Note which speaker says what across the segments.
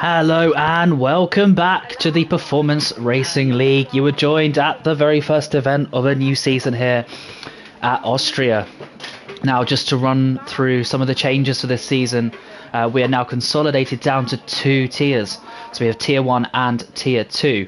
Speaker 1: Hello and welcome back to the Performance Racing League. You were joined at the very first event of a new season here at Austria. Now, just to run through some of the changes for this season, we are now consolidated down to two tiers. So we have Tier 1 and Tier 2.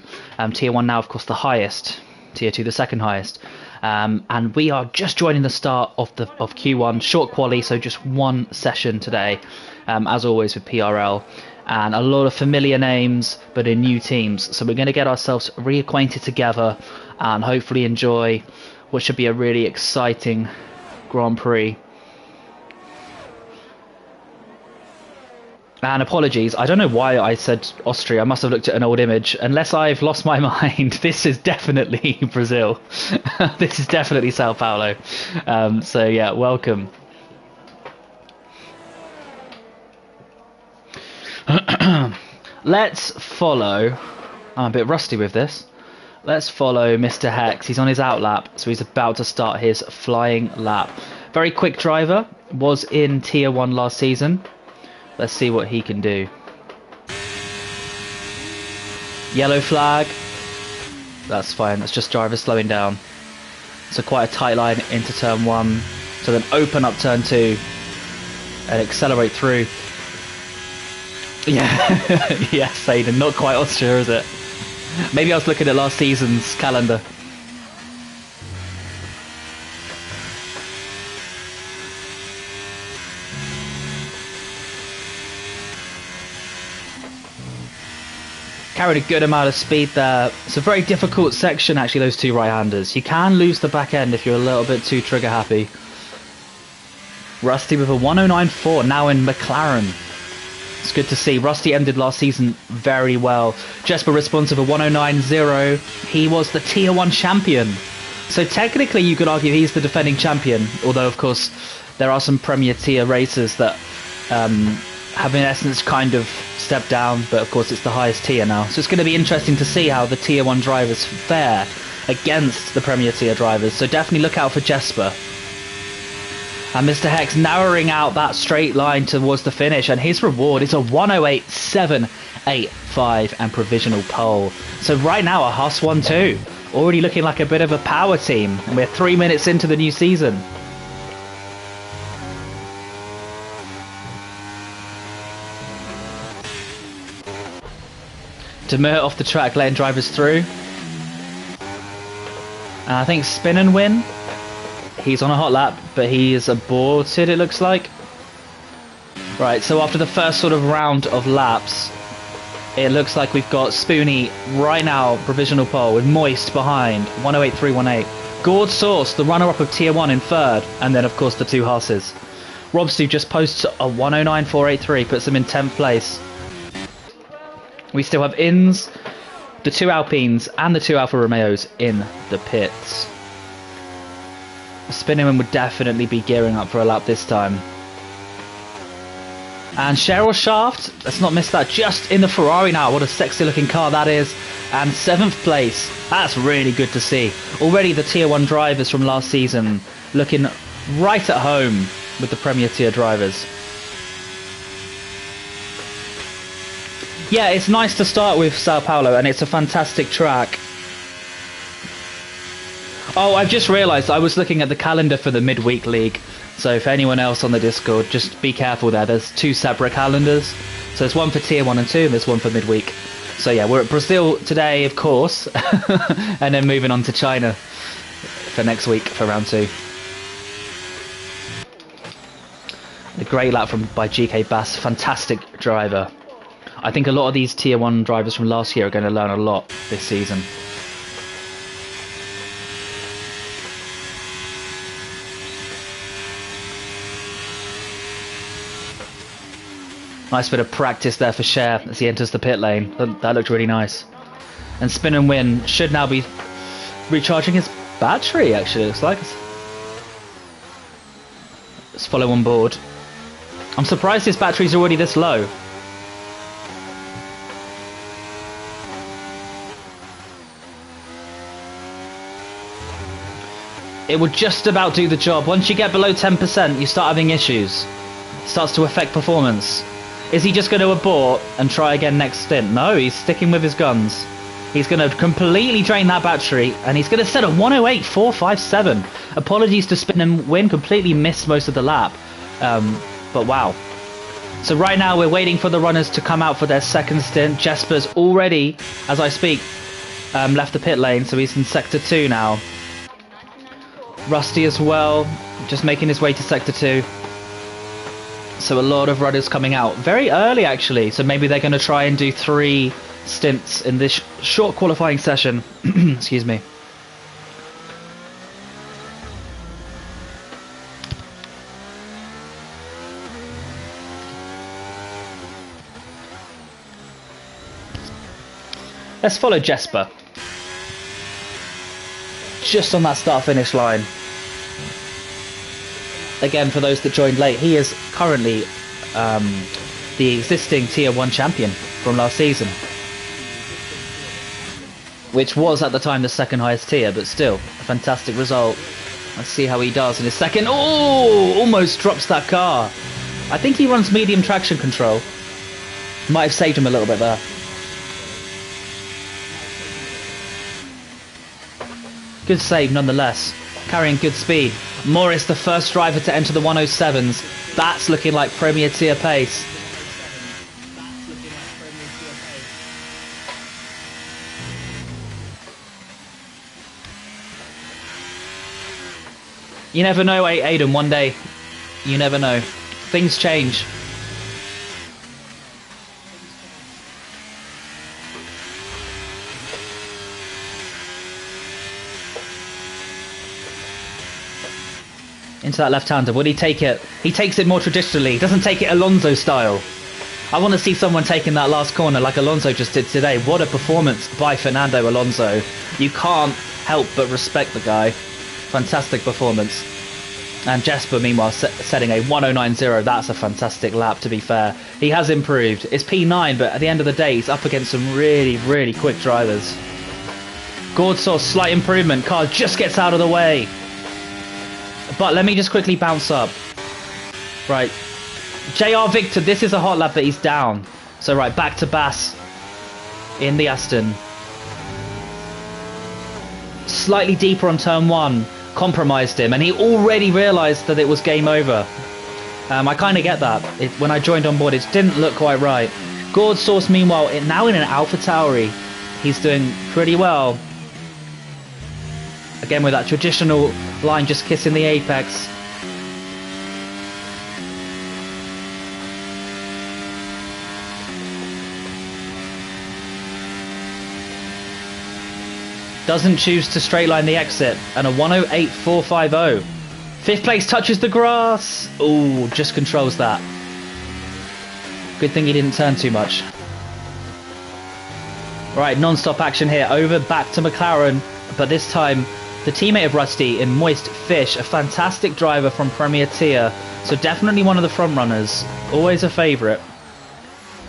Speaker 1: Tier 1 now, of course, the highest. Tier 2 the second highest. And we are just joining the start of Q1, short quali, so just one session today, as always with PRL. And a lot of familiar names, but in new teams. So we're going to get ourselves reacquainted together and hopefully enjoy what should be a really exciting Grand Prix. And apologies, I don't know why I said Austria. I must have looked at an old image. Unless I've lost my mind, this is definitely Brazil. This is definitely Sao Paulo. So yeah, welcome. Let's follow. I'm a bit rusty with this. Let's follow Mr. Hex. He's on his out lap, so he's about to start his flying lap. Very quick driver, was in Tier 1 last season. Let's see what he can do. Yellow flag. That's fine, that's just driver slowing down. So quite a tight line into turn 1. So then open up turn 2 and accelerate through. Yeah, yes, Aiden, not quite Austria, is it? Maybe I was looking at last season's calendar. Carried a good amount of speed there. It's a very difficult section, actually, those two right-handers. You can lose the back end if you're a little bit too trigger happy. Rusty with a 109.4, now in McLaren. It's good to see. Rusty ended last season very well. Jesper responsive a 109.0. He was the Tier 1 champion. So technically you could argue he's the defending champion. Although, of course, there are some Premier Tier racers that have in essence kind of stepped down. But, of course, it's the highest tier now. So it's going to be interesting to see how the Tier 1 drivers fare against the Premier Tier drivers. So definitely look out for Jesper. And Mr. Hex narrowing out that straight line towards the finish, and his reward is a 108.785 and provisional pole. So right now a Haas 1-2, already looking like a bit of a power team, and we're 3 minutes into the new season. Demir off the track, letting drivers through. And I think spin and win. He's on a hot lap, but he is aborted, it looks like. Right, so after the first sort of round of laps, it looks like we've got Spoonie right now, provisional pole, with Moist behind, 108.318. Gord Source, the runner-up of Tier 1 in third, and then, of course, the two Haases. Robstu just posts a 109.483, puts them in 10th place. We still have Inns, the two Alpines, and the two Alfa Romeos in the pits. Spinnerman would definitely be gearing up for a lap this time. And Cheryl Shaft, let's not miss that, just in the Ferrari now. What a sexy looking car that is. And 7th place, that's really good to see. Already the Tier 1 drivers from last season looking right at home with the Premier Tier drivers. Yeah, it's nice to start with Sao Paulo, and it's a fantastic track. Oh, I've just realised I was looking at the calendar for the midweek league. So for anyone else on the Discord, just be careful there. There's two separate calendars. So there's one for Tier 1 and 2, and there's one for midweek. So yeah, we're at Brazil today, of course. And then moving on to China for next week for round 2. A great lap by GK Bass. Fantastic driver. I think a lot of these Tier 1 drivers from last year are going to learn a lot this season. Nice bit of practice there for Cher as he enters the pit lane. That looked really nice. And Spin and Win should now be recharging his battery, actually, it looks like. Let's follow on board. I'm surprised his battery's already this low. It would just about do the job. Once you get below 10%, you start having issues. It starts to affect performance. Is he just going to abort and try again next stint? No, he's sticking with his guns. He's going to completely drain that battery, and he's going to set a 108.457. Apologies to Spin and Win, completely missed most of the lap. But wow. So right now we're waiting for the runners to come out for their second stint. Jesper's already, as I speak, left the pit lane, so he's in Sector 2 now. Rusty as well, just making his way to Sector 2. So a lot of runners coming out very early actually, so maybe they're going to try and do 3 stints in this short qualifying session. Excuse me. Let's follow Jesper. Just on that start-finish line. Again, for those that joined late, he is currently the existing Tier 1 champion from last season. Which was at the time the second highest tier, but still, a fantastic result. Let's see how he does in his second. Oh! Almost drops that car. I think he runs medium traction control. Might have saved him a little bit there. Good save nonetheless, carrying good speed. Morris, the first driver to enter the 107s. That's looking like Premier Tier pace. You never know, Aiden, one day. You never know. Things change. Into that left-hander. Would he take it? He takes it more traditionally. He doesn't take it Alonso style. I want to see someone taking that last corner like Alonso just did today. What a performance by Fernando Alonso. You can't help but respect the guy. Fantastic performance. And Jesper, meanwhile, setting a 109.0. That's a fantastic lap, to be fair. He has improved. It's P9, but at the end of the day, he's up against some really, really quick drivers. Gord saw slight improvement. Car just gets out of the way. But let me just quickly bounce up. Right. JR Victor, this is a hot lap, but he's down. So right, back to Bass in the Aston. Slightly deeper on turn 1. Compromised him, and he already realised that it was game over. I kind of get that. When I joined on board, it didn't look quite right. Gord Source, meanwhile, now in an Alpha Tauri. He's doing pretty well. Again with that traditional line, just kissing the apex. Doesn't choose to straight line the exit, and a 108.450. Fifth place touches the grass. Ooh, just controls that. Good thing he didn't turn too much. Right, non-stop action here. Over back to McLaren, but this time the teammate of Rusty in Moist Fish, a fantastic driver from Premier Tier, so definitely one of the front runners. Always a favourite.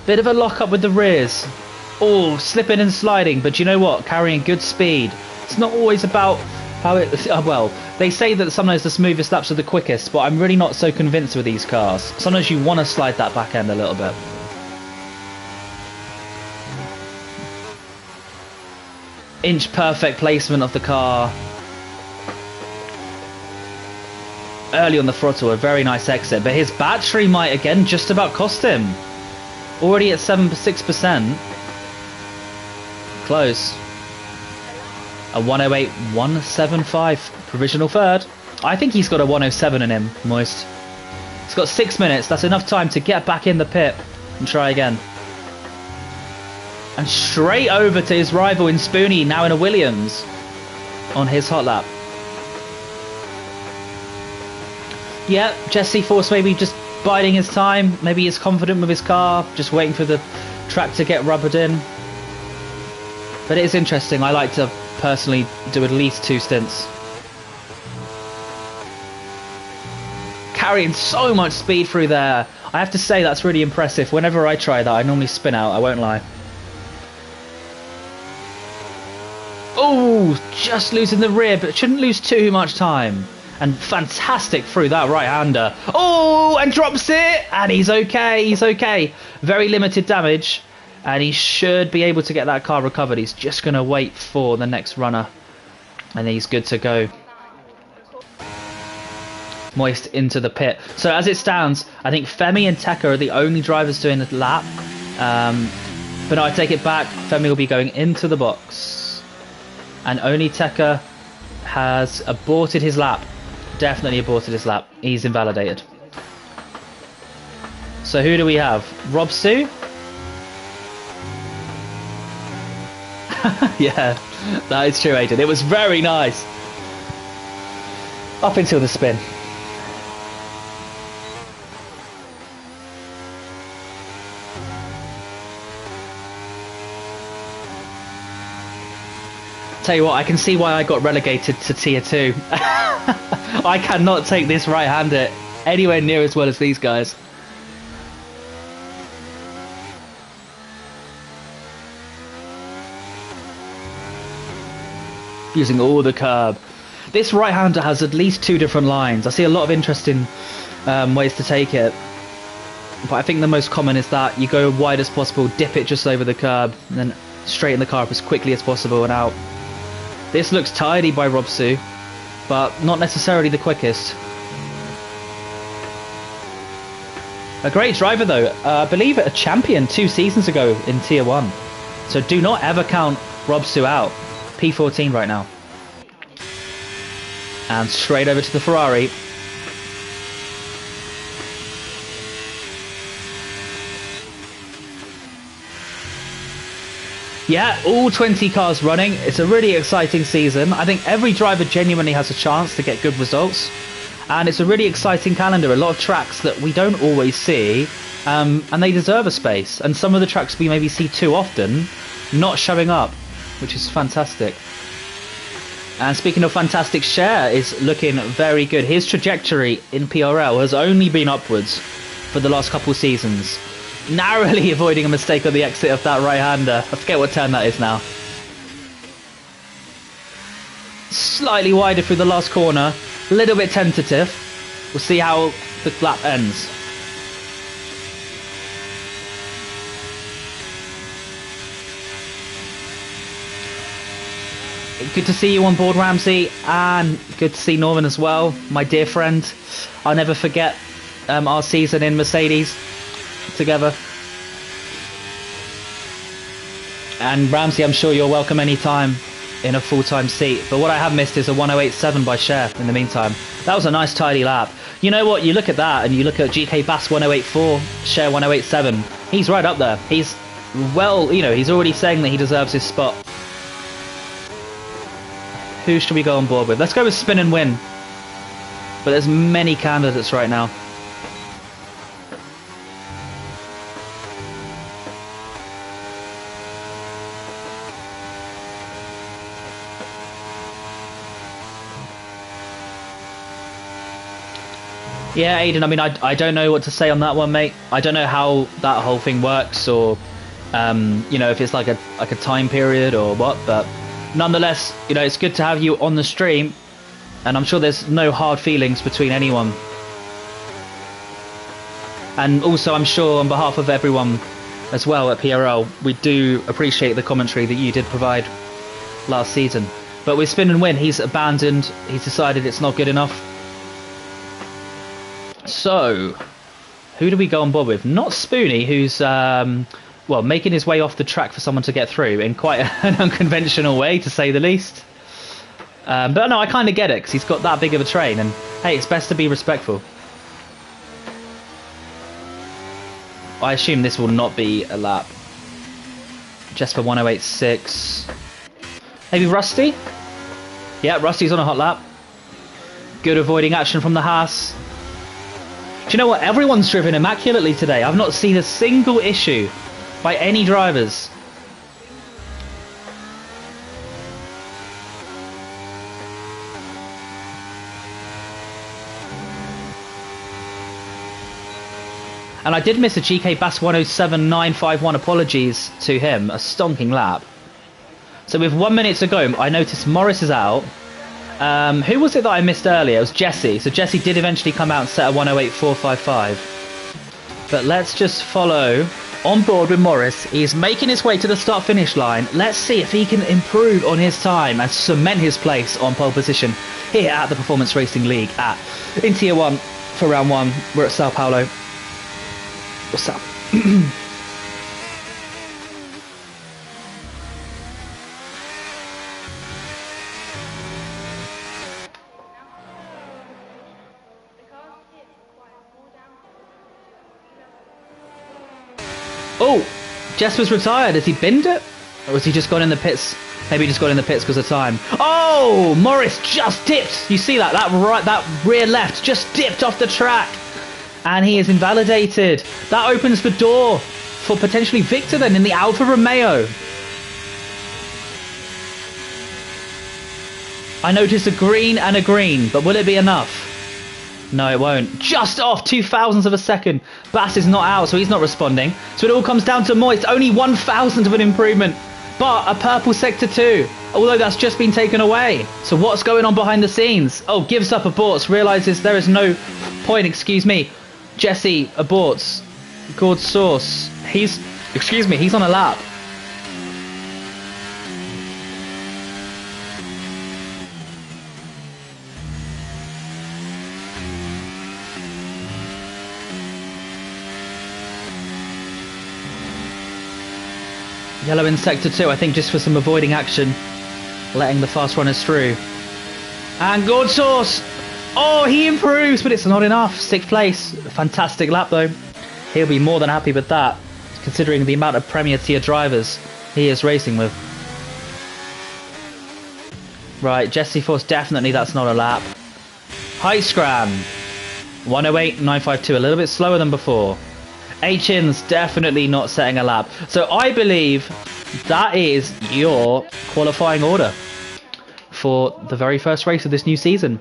Speaker 1: Bit of a lock-up with the rears. Oh, slipping and sliding, but you know what? Carrying good speed. It's not always about how it... well, they say that sometimes the smoothest laps are the quickest, but I'm really not so convinced with these cars. Sometimes you want to slide that back end a little bit. Inch perfect placement of the car. Early on the throttle, a very nice exit, but his battery might again just about cost him. Already at 6%. Close. A 108.175 provisional third. I think he's got a 107 in him, Moist. He's got 6 minutes. That's enough time to get back in the pit and try again. And straight over to his rival in Spoonie, now in a Williams, on his hot lap. Yeah, Jesse Force maybe just biding his time. Maybe he's confident with his car, just waiting for the track to get rubbered in. But it is interesting. I like to personally do at least 2 stints. Carrying so much speed through there. I have to say that's really impressive. Whenever I try that, I normally spin out, I won't lie. Oh, just losing the rear, but shouldn't lose too much time. And fantastic through that right-hander. Oh, and drops it. And he's okay. He's okay. Very limited damage. And he should be able to get that car recovered. He's just going to wait for the next runner. And he's good to go. Moist into the pit. So as it stands, I think Femi and Tekka are the only drivers doing the lap. But no, I take it back. Femi will be going into the box. And only Tekka has aborted his lap. Definitely aborted his lap. He's invalidated. So who do we have? Rob Sue? Yeah, that is true, Aiden. It was very nice. Up until the spin. Tell you what, I can see why I got relegated to tier 2. I cannot take this right-hander anywhere near as well as these guys. Using all the curb. This right-hander has at least 2 different lines. I see a lot of interesting ways to take it. But I think the most common is that you go wide as possible, dip it just over the curb, and then straighten the car up as quickly as possible and out. This looks tidy by Robsu, but not necessarily the quickest. A great driver though, I believe a champion 2 seasons ago in Tier 1. So do not ever count Robsu out. P14 right now. And straight over to the Ferrari. Yeah, all 20 cars running. It's a really exciting season. I think every driver genuinely has a chance to get good results. And it's a really exciting calendar. A lot of tracks that we don't always see. And they deserve a space. And some of the tracks we maybe see too often not showing up, which is fantastic. And speaking of fantastic, Cher is looking very good. His trajectory in PRL has only been upwards for the last couple seasons. Narrowly avoiding a mistake on the exit of that right-hander. I forget what turn that is now. Slightly wider through the last corner. A little bit tentative. We'll see how the lap ends. Good to see you on board, Ramsey, and good to see Norman as well, my dear friend. I'll never forget our season in Mercedes together. And Ramsey, I'm sure you're welcome anytime in a full-time seat. But what I have missed is a 108.7 by Cher in the meantime. That was a nice tidy lap. You know what, you look at that and you look at GK Bass 108.4, Cher 108.7. He's right up there. He's, well, you know, he's already saying that he deserves his spot. Who should we go on board with? Let's go with Spin and Win. But there's many candidates right now. Yeah, Aiden, I mean, I don't know what to say on that one, mate. I don't know how that whole thing works, or, you know, if it's like a time period or what, but nonetheless, you know, it's good to have you on the stream, and I'm sure there's no hard feelings between anyone. And also, I'm sure on behalf of everyone as well at PRL, we do appreciate the commentary that you did provide last season. But with Spin and Win, he's abandoned, he's decided it's not good enough. So, who do we go on board with? Not Spoonie, who's, well, making his way off the track for someone to get through in quite an unconventional way, to say the least. But no, I kind of get it, because he's got that big of a train, and hey, it's best to be respectful. I assume this will not be a lap. Jesper 108.6. Maybe Rusty? Yeah, Rusty's on a hot lap. Good avoiding action from the Haas. Do you know what? Everyone's driven immaculately today. I've not seen a single issue by any drivers. And I did miss a GK Bass 107.951. Apologies to him. A stonking lap. So with 1 minute to go, I noticed Morris is out. Who was it that I missed earlier? It was Jesse. So Jesse did eventually come out and set a 108.455. But let's just follow on board with Morris. He's making his way to the start-finish line. Let's see if he can improve on his time and cement his place on pole position here at the Performance Racing League in Tier 1 for round 1. We're at Sao Paulo. What's up? Oh, Jess was retired. Has he binned it? Or has he just gone in the pits? Maybe he just got in the pits because of time. Oh, Morris just dipped. You see that? That rear left just dipped off the track. And he is invalidated. That opens the door for potentially Victor then in the Alfa Romeo. I noticed a green and a green, but will it be enough? No, it won't. Just off 0.02 of a second. Bass is not out, so he's not responding. So it all comes down to Moist. Only 1,000 of an improvement. But a purple sector 2. Although that's just been taken away. So what's going on behind the scenes? Oh, gives up, aborts. Realises there is no point, excuse me. Jesse aborts. Gord Source. He's on a lap. Yellow in sector 2, I think just for some avoiding action. Letting the fast runners through. And Gord Source! Oh, he improves, but it's not enough. 6th place. Fantastic lap, though. He'll be more than happy with that, considering the amount of Premier Tier drivers he is racing with. Right, Jesse Force, definitely that's not a lap. High Scram. 108.952, a little bit slower than before. H-In's definitely not setting a lap. So I believe that is your qualifying order for the very first race of this new season.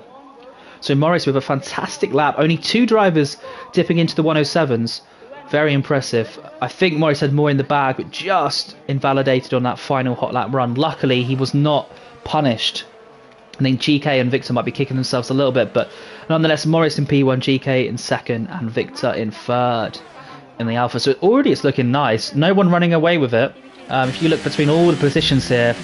Speaker 1: So Morris with a fantastic lap. Only 2 drivers dipping into the 107s. Very impressive. I think Morris had more in the bag, but just invalidated on that final hot lap run. Luckily, he was not punished. I think GK and Victor might be kicking themselves a little bit, but nonetheless, Morris in P1, GK in 2nd, and Victor in 3rd. In the Alpha, so already it's looking nice. No one running away with it. If you look between all the positions here,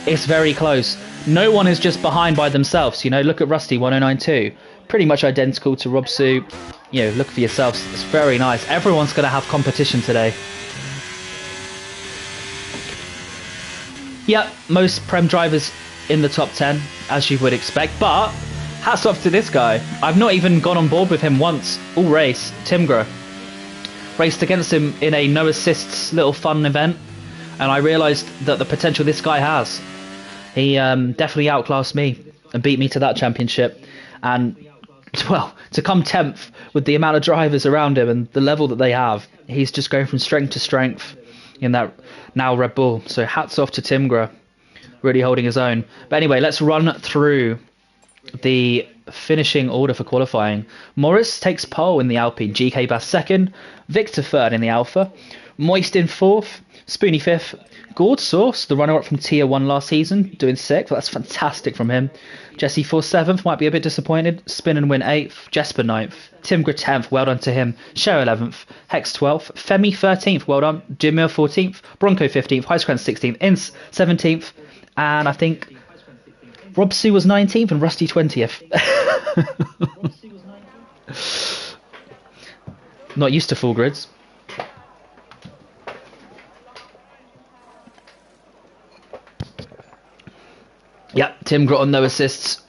Speaker 1: it's very close. No one is just behind by themselves. You know, look at Rusty 1092, pretty much identical to Rob Sue. You know, look for yourselves. It's very nice. Everyone's going to have competition today. Yep, most Prem drivers in the top 10, as you would expect. But hats off to this guy. I've not even gone on board with him once all race. Timgra. Raced against him in a no assists little fun event, and I realised that the potential this guy has. He definitely outclassed me and beat me to that championship, and well, to come 10th with the amount of drivers around him and the level that they have, he's just going from strength to strength in that now Red Bull. So hats off to Timgra, really holding his own. But anyway, let's run through the finishing order for qualifying. Morris takes pole in the Alpine, GK Bass 2nd, Victor 3rd in the Alpha, Moist in 4th, Spoonie 5th, Gord Source, the runner-up from Tier 1 last season, doing 6th. That's fantastic from him. Jesse Force 7th, might be a bit disappointed. Spin and Win 8th, Jesper 9th, Timgra 10th, well done to him. Show 11th, Hex 12th, Femi 13th, well done. Jimir 14th, Bronco 15th, Highscran 16th, Ince 17th, and I think Rob Sue was 19th and Rusty 20th. Not used to full grids. Yep, Tim got on no assists.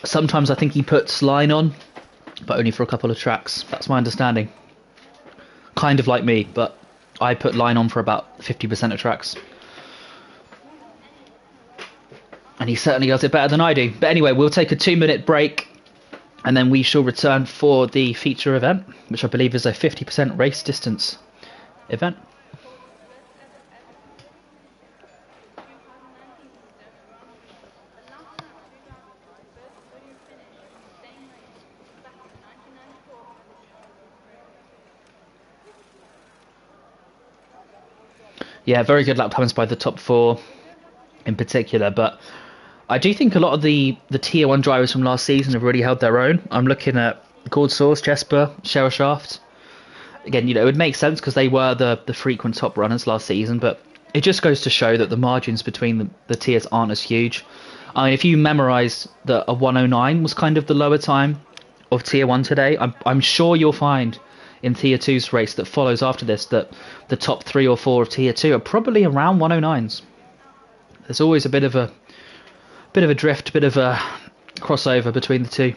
Speaker 1: Sometimes I think he puts line on, but only for a couple of tracks. That's my understanding. Kind of like me, but I put line on for about 50% of tracks. And he certainly does it better than I do. But anyway, we'll take a 2-minute break, and then we shall return for the feature event, which I believe is a 50% race distance event. Yeah, very good lap times by the top 4 in particular, but I do think a lot of the tier 1 drivers from last season have really held their own. I'm looking at Gord Source, Jesper, Cheryl Shaft. Again, it would make sense because they were the frequent top runners last season, but it just goes to show that the margins between the tiers aren't as huge. I mean, if you memorise that a 109 was kind of the lower time of tier 1 today, I'm sure you'll find in tier 2's race that follows after this that the top 3 or 4 of tier 2 are probably around 109s. There's always a bit of a drift, bit of a crossover between the two.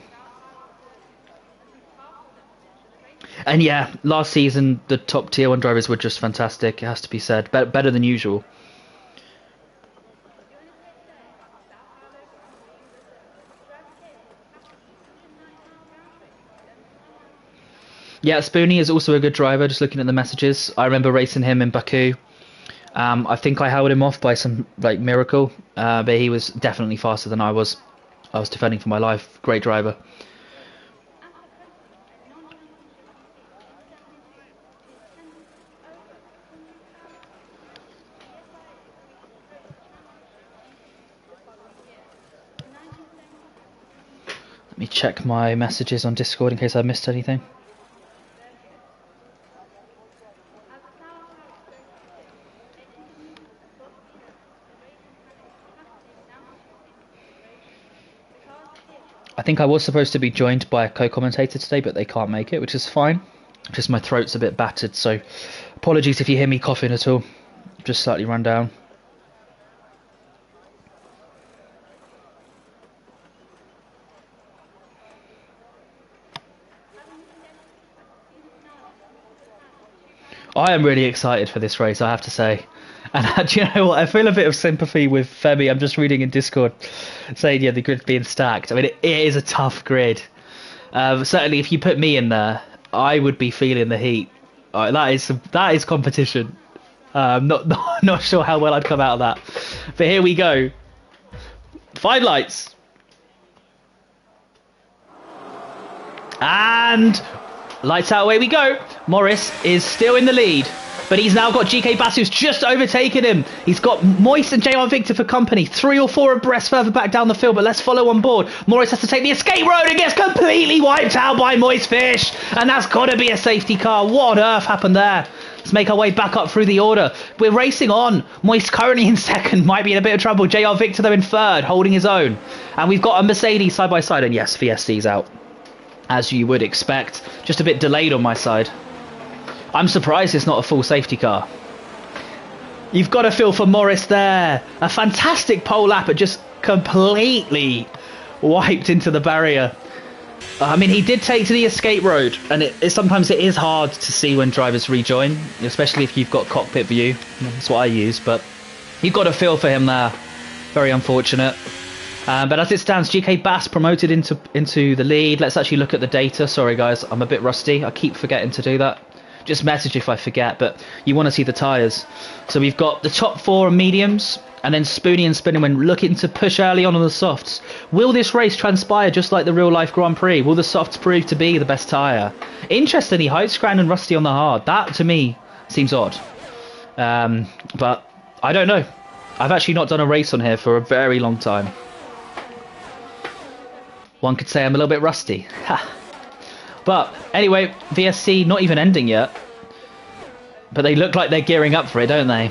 Speaker 1: And yeah, last season the top tier 1 drivers were just fantastic, it has to be said. Better than usual. Yeah, Spoonie is also a good driver, just looking at the messages. I remember racing him in Baku. I think I held him off by some miracle, but he was definitely faster than I was. I was defending for my life. Great driver. Let me check my messages on Discord in case I missed anything. I think I was supposed to be joined by a co-commentator today, but they can't make it, which is fine. Just my throat's a bit battered, so apologies if you hear me coughing at all. Just slightly run down. I am really excited for this race, I have to say. And do you know what? I feel a bit of sympathy with Femi. I'm just reading in Discord saying, yeah, the grid being stacked. I mean, it is a tough grid. Certainly, if you put me in there, I would be feeling the heat. That is competition. Not sure how well I'd come out of that. But here we go. 5 lights. And lights out, away we go. Morris is still in the lead. But he's now got GK Bass, who's just overtaken him. He's got Moist and JR Victor for company. 3 or 4 abreast further back down the field, but let's follow on board. Morris has to take the escape road and gets completely wiped out by Moist Fish. And that's got to be a safety car. What on earth happened there? Let's make our way back up through the order. We're racing on. Moist currently in second, might be in a bit of trouble. JR Victor, though, in third, holding his own. And we've got a Mercedes side by side. And yes, VSC's out, as you would expect. Just a bit delayed on my side. I'm surprised it's not a full safety car. You've got to feel for Morris there. A fantastic pole lap, but just completely wiped into the barrier. I mean, he did take to the escape road, and sometimes it is hard to see when drivers rejoin, especially if you've got cockpit view. That's what I use, but you've got to feel for him there. Very unfortunate. But as it stands, GK Bass promoted into the lead. Let's actually look at the data. Sorry, guys, I'm a bit rusty. I keep forgetting to do that. Just message if I forget, but you want to see the tyres. So we've got the top 4 mediums, and then Spoonie and Spinningwin looking to push early on the softs. Will this race transpire just like the real-life Grand Prix? Will the softs prove to be the best tyre? Interestingly, Heitskran and Rusty on the hard. That, to me, seems odd. But I don't know. I've actually not done a race on here for a very long time. One could say I'm a little bit rusty. Ha. But anyway, VSC not even ending yet. But they look like they're gearing up for it, don't they?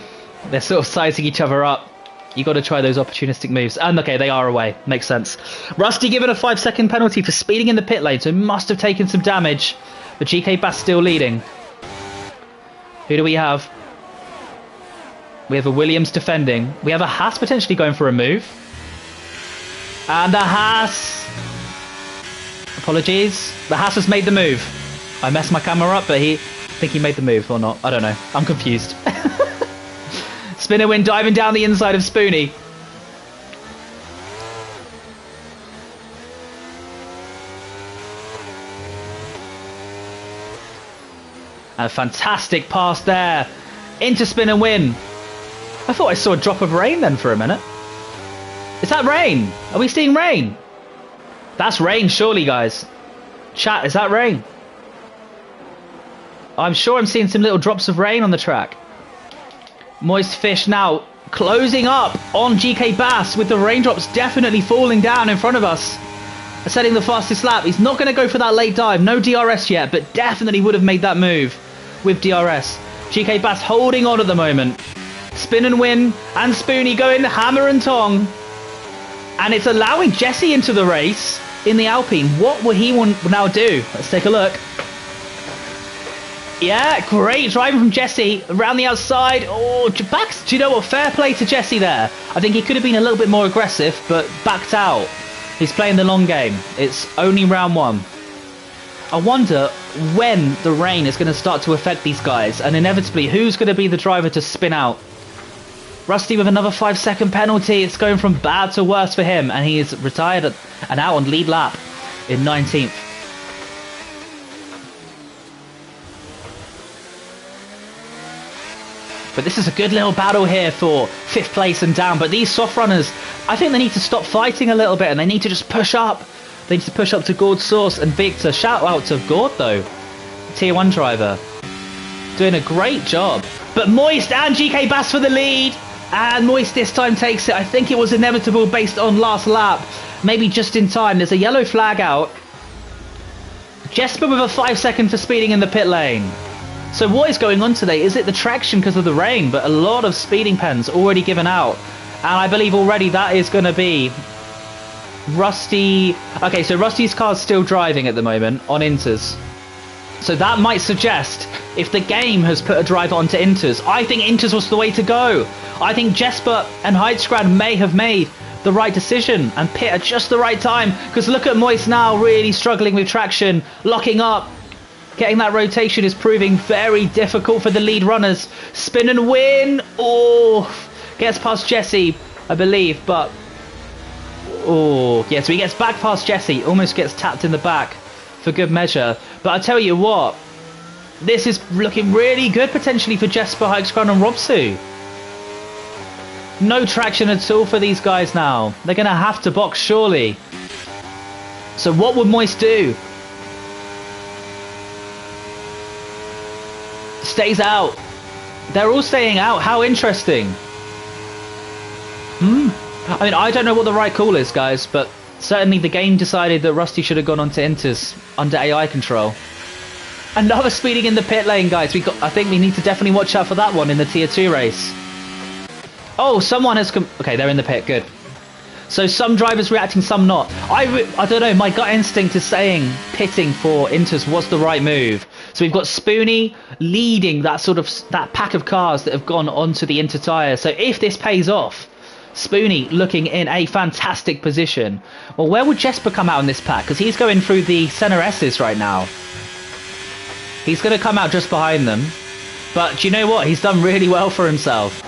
Speaker 1: They're sort of sizing each other up. You got to try those opportunistic moves. And okay, they are away. Makes sense. Rusty given a 5-second penalty for speeding in the pit lane, so must have taken some damage. But GK Bass still leading. Who do we have? We have a Williams defending. We have a Haas potentially going for a move. And the Haas... Apologies. The Haas has made the move. I messed my camera up, but I think he made the move or not. I don't know. I'm confused. Spinnerwin diving down the inside of Spoonie. And a fantastic pass there. Into Spin and Win. I thought I saw a drop of rain then for a minute. Is that rain? Are we seeing rain? That's rain, surely, guys. Chat, is that rain? I'm sure I'm seeing some little drops of rain on the track. Moist Fish now closing up on GK Bass with the raindrops definitely falling down in front of us. Setting the fastest lap. He's not going to go for that late dive. No DRS yet, but definitely would have made that move with DRS. GK Bass holding on at the moment. Spin and win, and Spoonie going hammer and tong. And it's allowing Jesse into the race in the Alpine. What will he now do? Let's take a look. Yeah, great driving from Jesse around the outside. Oh, backs. Do you know what? Fair play to Jesse there. I think he could have been a little bit more aggressive, but backed out. He's playing the long game. It's only round one. I wonder when the rain is going to start to affect these guys, and inevitably, who's going to be the driver to spin out? Rusty with another 5-second penalty. It's going from bad to worse for him, and he is retired and out on lead lap in 19th. But this is a good little battle here for 5th place and down. But these soft runners, I think they need to stop fighting a little bit, and they need to just push up. They need to push up to Gord, Source and Victor. Shout out to Gord though, Tier 1 driver. Doing a great job. But Moist and GK Bass for the lead. And Moist this time takes it. I think it was inevitable based on last lap. Maybe just in time. There's a yellow flag out. Jesper with a 5-second for speeding in the pit lane. So what is going on today? Is it the traction because of the rain? But a lot of speeding pens already given out. And I believe already that is going to be Rusty. Okay, so Rusty's car's still driving at the moment on Inters. So that might suggest if the game has put a driver onto Inters, I think Inters was the way to go. I think Jesper and Heidsgrad may have made the right decision and pit at just the right time. Because look at Moist now really struggling with traction, locking up. Getting that rotation is proving very difficult for the lead runners. Spin and win. Oh, gets past Jesse, I believe, but oh, yeah, so he gets back past Jesse, almost gets tapped in the back for good measure. But I tell you what, this is looking really good potentially for Jesper, Heidsgrad and Robsu. No traction at all for these guys now. They're going to have to box surely. So what would Moist do? Stays out. They're all staying out. How interesting. I mean, I don't know what the right call is, guys, but certainly the game decided that Rusty should have gone on to Inters under AI control. Another speeding in the pit lane, guys. I think we need to definitely watch out for that one in the Tier 2 race. Oh, someone has okay, they're in the pit. Good. So some drivers reacting, some not. I don't know. My gut instinct is saying pitting for Inters was the right move. So we've got Spoonie leading that pack of cars that have gone onto the Inter tyre. So if this pays off, Spoonie looking in a fantastic position. Well, where would Jesper come out in this pack? Because he's going through the center S's right now. He's going to come out just behind them. But do you know what? He's done really well for himself.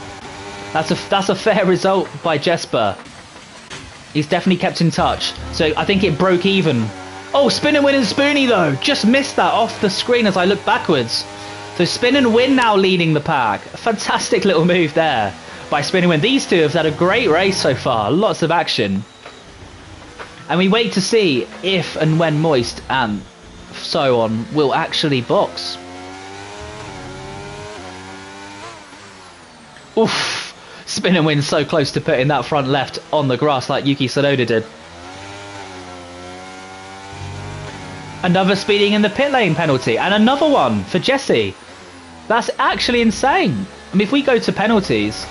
Speaker 1: That's a fair result by Jesper. He's definitely kept in touch. So I think it broke even. Oh, Spin and Win and Spoonie though. Just missed that off the screen as I look backwards. So Spin and Win now leading the pack. A fantastic little move there by Spin and Win. These two have had a great race so far. Lots of action. And we wait to see if and when Moist and so on will actually box. Oof. Spin and Win so close to putting that front left on the grass like Yuki Tsunoda did. Another speeding in the pit lane penalty. And another one for Jesse. That's actually insane. I mean, if we go to penalties,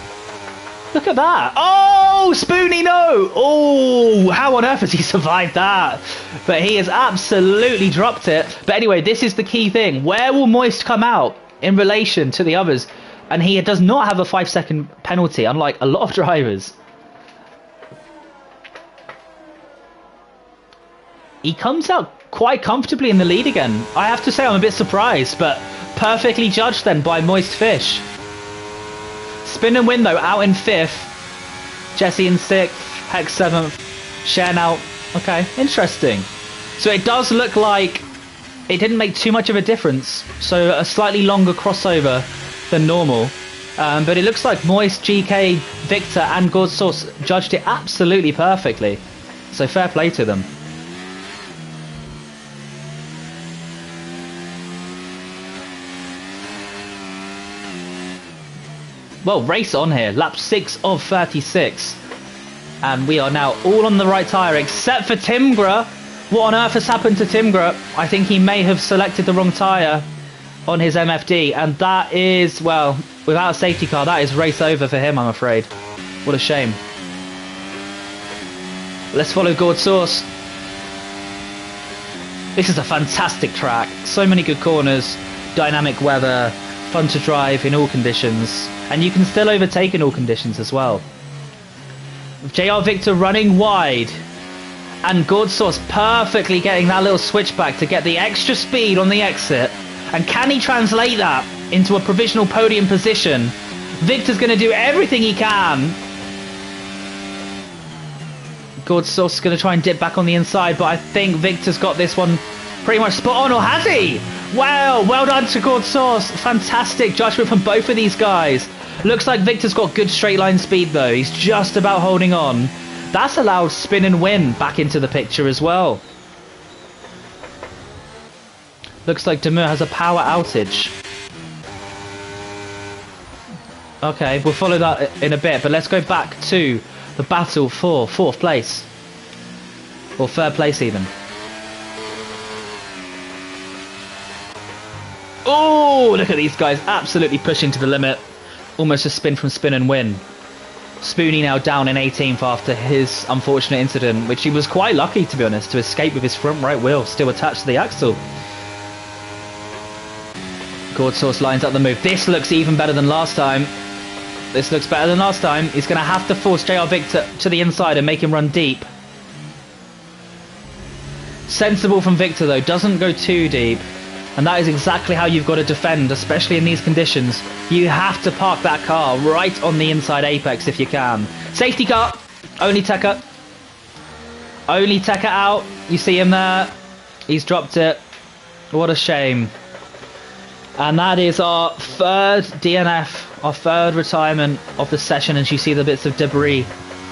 Speaker 1: look at that. Oh, Spoonie, no. Oh, how on earth has he survived that? But he has absolutely dropped it. But anyway, this is the key thing. Where will Moist come out in relation to the others? And he does not have a 5-second penalty, unlike a lot of drivers. He comes out quite comfortably in the lead again. I have to say I'm a bit surprised, but perfectly judged then by Moist Fish. Spin and Win though, out in 5th. Jesse in 6th, Hex 7th, Share now. Okay, interesting. So it does look like it didn't make too much of a difference. So a slightly longer crossover than normal. But it looks like Moist, GK, Victor and God Source judged it absolutely perfectly. So fair play to them. well, race on here. Lap 6 of 36. And we are now all on the right tyre, except for Timgra. What on earth has happened to Timgra? I think he may have selected the wrong tyre on his MFD. And that is, well, without a safety car, that is race over for him, I'm afraid. What a shame. Let's follow Gord's source. This is a fantastic track. So many good corners, dynamic weather, fun to drive in all conditions. And you can still overtake in all conditions as well. JR Victor running wide. And Gord's source perfectly getting that little switchback to get the extra speed on the exit. And can he translate that into a provisional podium position? Victor's going to do everything he can. Gord's source is going to try and dip back on the inside, but I think Victor's got this one pretty much spot on, or has he? Wow, well done to Gord's source. Fantastic judgment from both of these guys. Looks like Victor's got good straight line speed though. He's just about holding on. That's allowed Spin and Win back into the picture as well. Looks like Demur has a power outage. Okay, we'll follow that in a bit, but let's go back to the battle for 4th place. Or 3rd place even. Oh, look at these guys absolutely pushing to the limit. Almost a spin from Spin and Win. Spoonie now down in 18th after his unfortunate incident, which he was quite lucky, to be honest, to escape with his front right wheel still attached to the axle. Gord Source lines up the move. This looks even better than last time. This looks better than last time. He's going to have to force JR Victor to the inside and make him run deep. Sensible from Victor though, doesn't go too deep. And that is exactly how you've got to defend, especially in these conditions. You have to park that car right on the inside apex if you can. Safety car, only Tekka. Only Tekka out. You see him there. He's dropped it. What a shame. And that is our 3rd DNF, our 3rd retirement of the session. As you see the bits of debris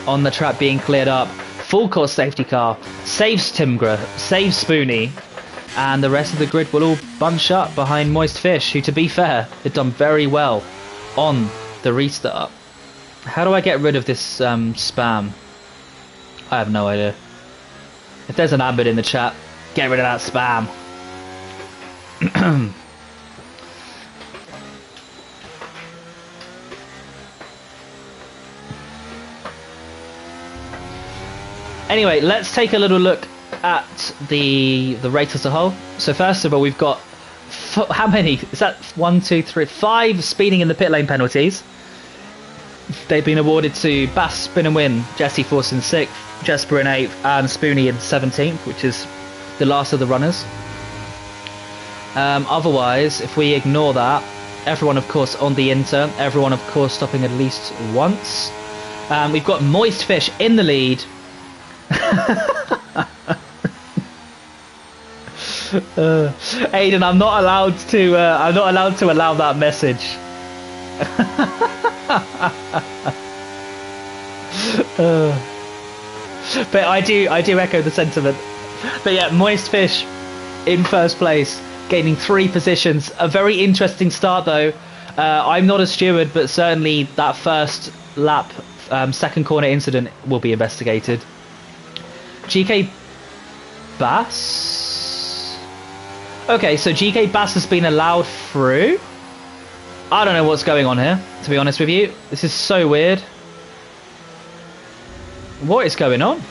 Speaker 1: on the track being cleared up. Full course safety car. Saves Timgra, saves Spoonie. And the rest of the grid will all bunch up behind Moist Fish, who, to be fair, had done very well on the restart. How do I get rid of this spam? I have no idea. If there's an admin in the chat, get rid of that spam. Anyway, let's take a little look at the race as a whole. So first of all, we've got how many? Is that 1, 2, 3, 5 speeding in the pit lane penalties? They've been awarded to Bass, Spin and Win, Jesse Force in 6th, Jesper in 8th, and Spoonie in 17th, which is the last of the runners. Otherwise, if we ignore that, everyone of course on the intern, everyone of course stopping at least once. We've got Moist Fish in the lead. Aiden, I'm not allowed to allow that message. But I do echo the sentiment. But yeah, Moist Fish in 1st place, gaining 3 positions. A very interesting start though. I'm not a steward, but certainly that first lap, 2nd corner incident will be investigated. GK Bass? Okay, so GK Bass has been allowed through? I don't know what's going on here, to be honest with you. This is so weird. What is going on?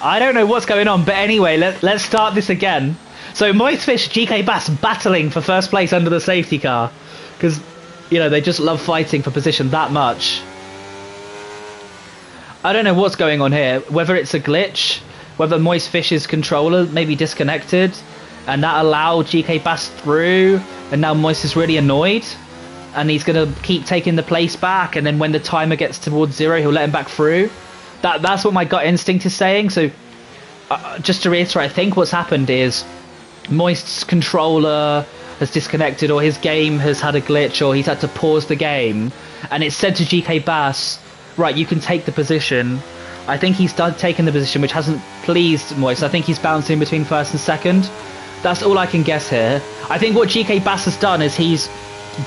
Speaker 1: I don't know what's going on, but anyway, let's start this again. So Moist Fish, GK Bass battling for 1st place under the safety car. Because, you know, they just love fighting for position that much. I don't know what's going on here. Whether it's a glitch, whether Moist Fish's controller may be disconnected, and that allowed GK Bass through, and now Moist is really annoyed, and he's going to keep taking the place back, and then when the timer gets towards 0, he'll let him back through. That's what my gut instinct is saying. So, just to reiterate, I think what's happened is Moist's controller has disconnected, or his game has had a glitch, or he's had to pause the game, and it said to GK Bass, right, you can take the position, I think he's taken the position which hasn't pleased Moist. I think he's bouncing between first and second. That's all I can guess here. I think what GK Bass has done is he's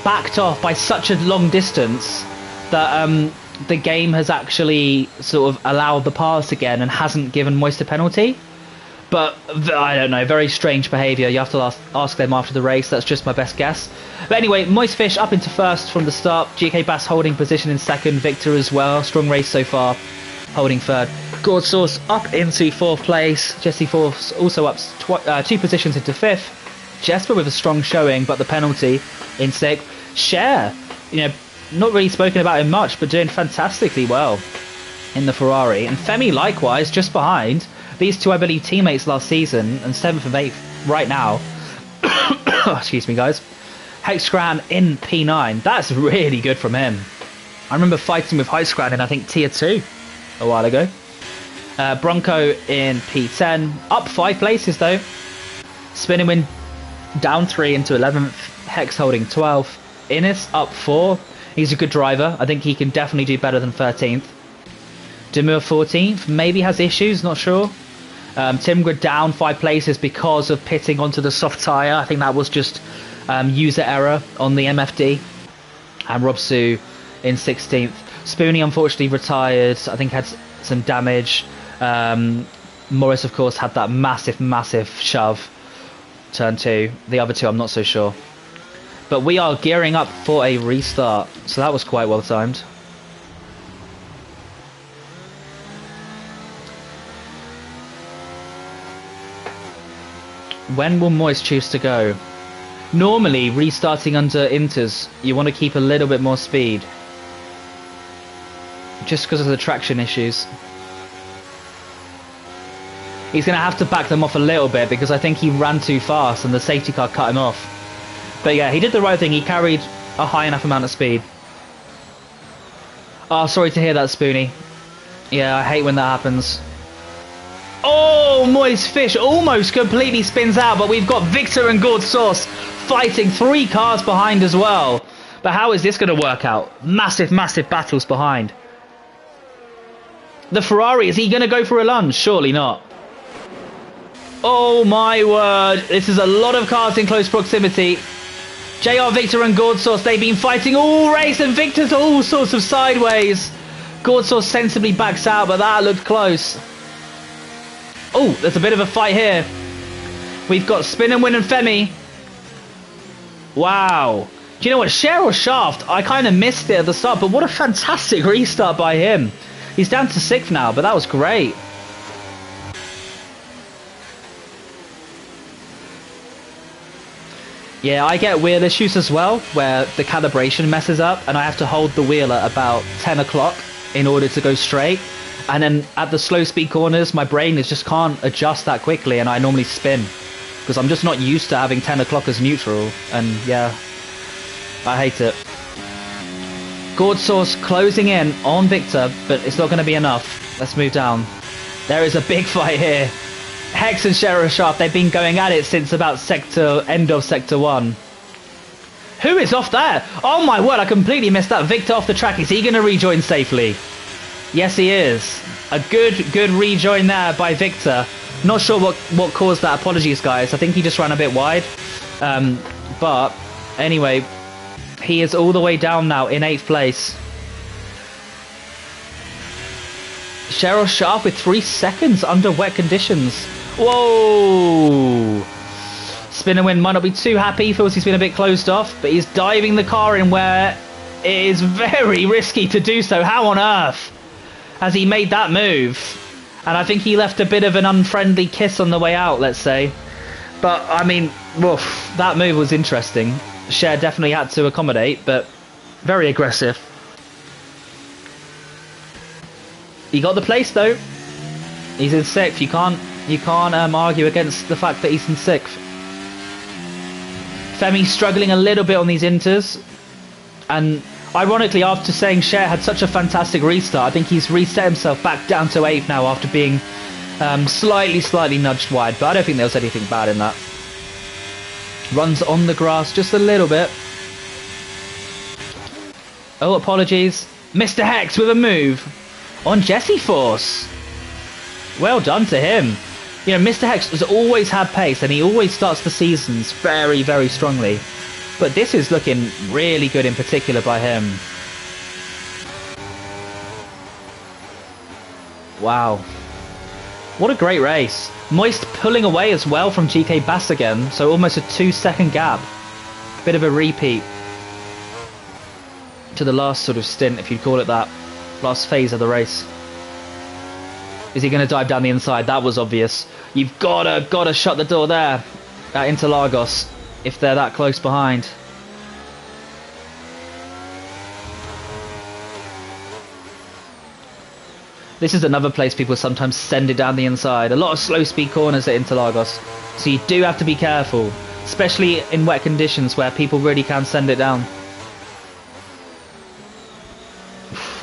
Speaker 1: backed off by such a long distance that the game has actually sort of allowed the pass again and hasn't given Moist a penalty. But I don't know, very strange behaviour. You have to ask them after the race. That's just my best guess. But anyway, Moist Fish up into first from the start. GK Bass holding position in second. Victor as well. Strong race so far. Holding third. Gourd Sauce up into fourth place. Jesse Force also up 2 positions into fifth. Jesper with a strong showing, but the penalty in sixth. Cher, not really spoken about him much, but doing fantastically well in the Ferrari. And Femi likewise, just behind. These two, I believe, teammates last season, and 7th and 8th right now. Excuse me, guys. Hexcran in P9. That's really good from him. I remember fighting with Hexcran in, I think, Tier 2 a while ago. Bronco in P10. Up 5 places, though. Spinning Win down 3 into 11th. Hex holding 12th. Innes up 4. He's a good driver. I think he can definitely do better than 13th. Demur 14th. Maybe has issues, not sure. Timgrid down 5 places because of pitting onto the soft tyre. I think that was just user error on the MFD. And Robsu in 16th. Spoonie unfortunately retired. I think had some damage. Morris, of course, had that massive shove. Turn 2. The other 2, I'm not so sure. But we are gearing up for a restart. So that was quite well timed. When will Moist choose to go? Normally, restarting under Inters, you want to keep a little bit more speed. Just because of the traction issues. He's going to have to back them off a little bit because I think he ran too fast and the safety car cut him off. But yeah, he did the right thing. He carried a high enough amount of speed. Oh, sorry to hear that, Spoonie. Yeah, I hate when that happens. Oh, Moist Fish almost completely spins out, but we've got Victor and Gourd Sauce fighting 3 cars behind as well. But how is this going to work out? Massive battles behind. The Ferrari, is he going to go for a lunge? Surely not. Oh my word, this is a lot of cars in close proximity. JR, Victor and Gourd Sauce, they've been fighting all race and Victor's all sorts of sideways. Gourd Sauce sensibly backs out, but that looked close. Oh, there's a bit of a fight here. We've got Spin and Win and Femi. Wow. Do you know what? Cheryl Shaft, I kind of missed it at the start, but what a fantastic restart by him. He's down to 6th now, but that was great. Yeah, I get wheel issues as well, where the calibration messes up, and I have to hold the wheel at about 10 o'clock in order to go straight. And then at the slow speed corners, my brain just can't adjust that quickly, and I normally spin. Because I'm just not used to having 10 o'clock as neutral, and yeah, I hate it. Gourd Sauce closing in on Victor, but it's not going to be enough. Let's move down. There is a big fight here. Hex and Sheriff Sharp, they've been going at it since about end of Sector 1. Who is off there? Oh my word, I completely missed that. Victor off the track. Is he going to rejoin safely? Yes, he is. A good rejoin there by Victor. Not sure what caused that. Apologies, guys. I think he just ran a bit wide. But anyway, he is all the way down now in 8th place. Cheryl Sharp with 3 seconds under wet conditions. Whoa! Spin and Win might not be too happy. He feels he's been a bit closed off, but he's diving the car in where it is very risky to do so. How on earth has he made that move? And I think he left a bit of an unfriendly kiss on the way out, let's say. But, I mean, woof, that move was interesting. Cher definitely had to accommodate, but very aggressive. He got the place, though. He's in 6th. You can't argue against the fact that he's in 6th. Femi struggling a little bit on these inters. And ironically, after saying Cher had such a fantastic restart, I think he's reset himself back down to 8th now after being slightly nudged wide. But I don't think there was anything bad in that. Runs on the grass just a little bit. Oh, apologies. Mr. Hex with a move. on Jesse Force. Well done to him. You know, Mr. Hex has always had pace, and he always starts the seasons very, very strongly. But this is looking really good in particular by him. Wow. What a great race. Moist pulling away as well from GK Bass again, so almost a 2-second gap. Bit of a repeat to the last sort of stint, if you'd call it that. Last phase of the race. Is he going to dive down the inside? That was obvious. You've gotta shut the door there at Interlagos if they're that close behind. This is another place people sometimes send it down the inside. A lot of slow speed corners at Interlagos, so you do have to be careful, especially in wet conditions where people really can send it down.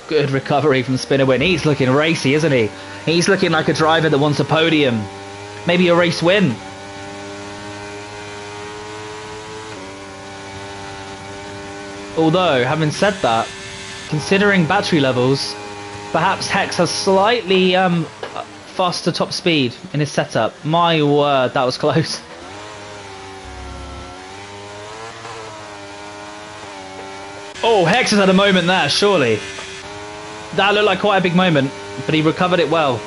Speaker 1: Good recovery from Spinnerwin. He's looking racy, isn't he? He's looking like a driver that wants a podium. Maybe a race win. Although, having said that, considering battery levels, perhaps Hex has slightly faster top speed in his setup. My word, that was close. Oh, Hex has had a moment there, surely. That looked like quite a big moment, but he recovered it well.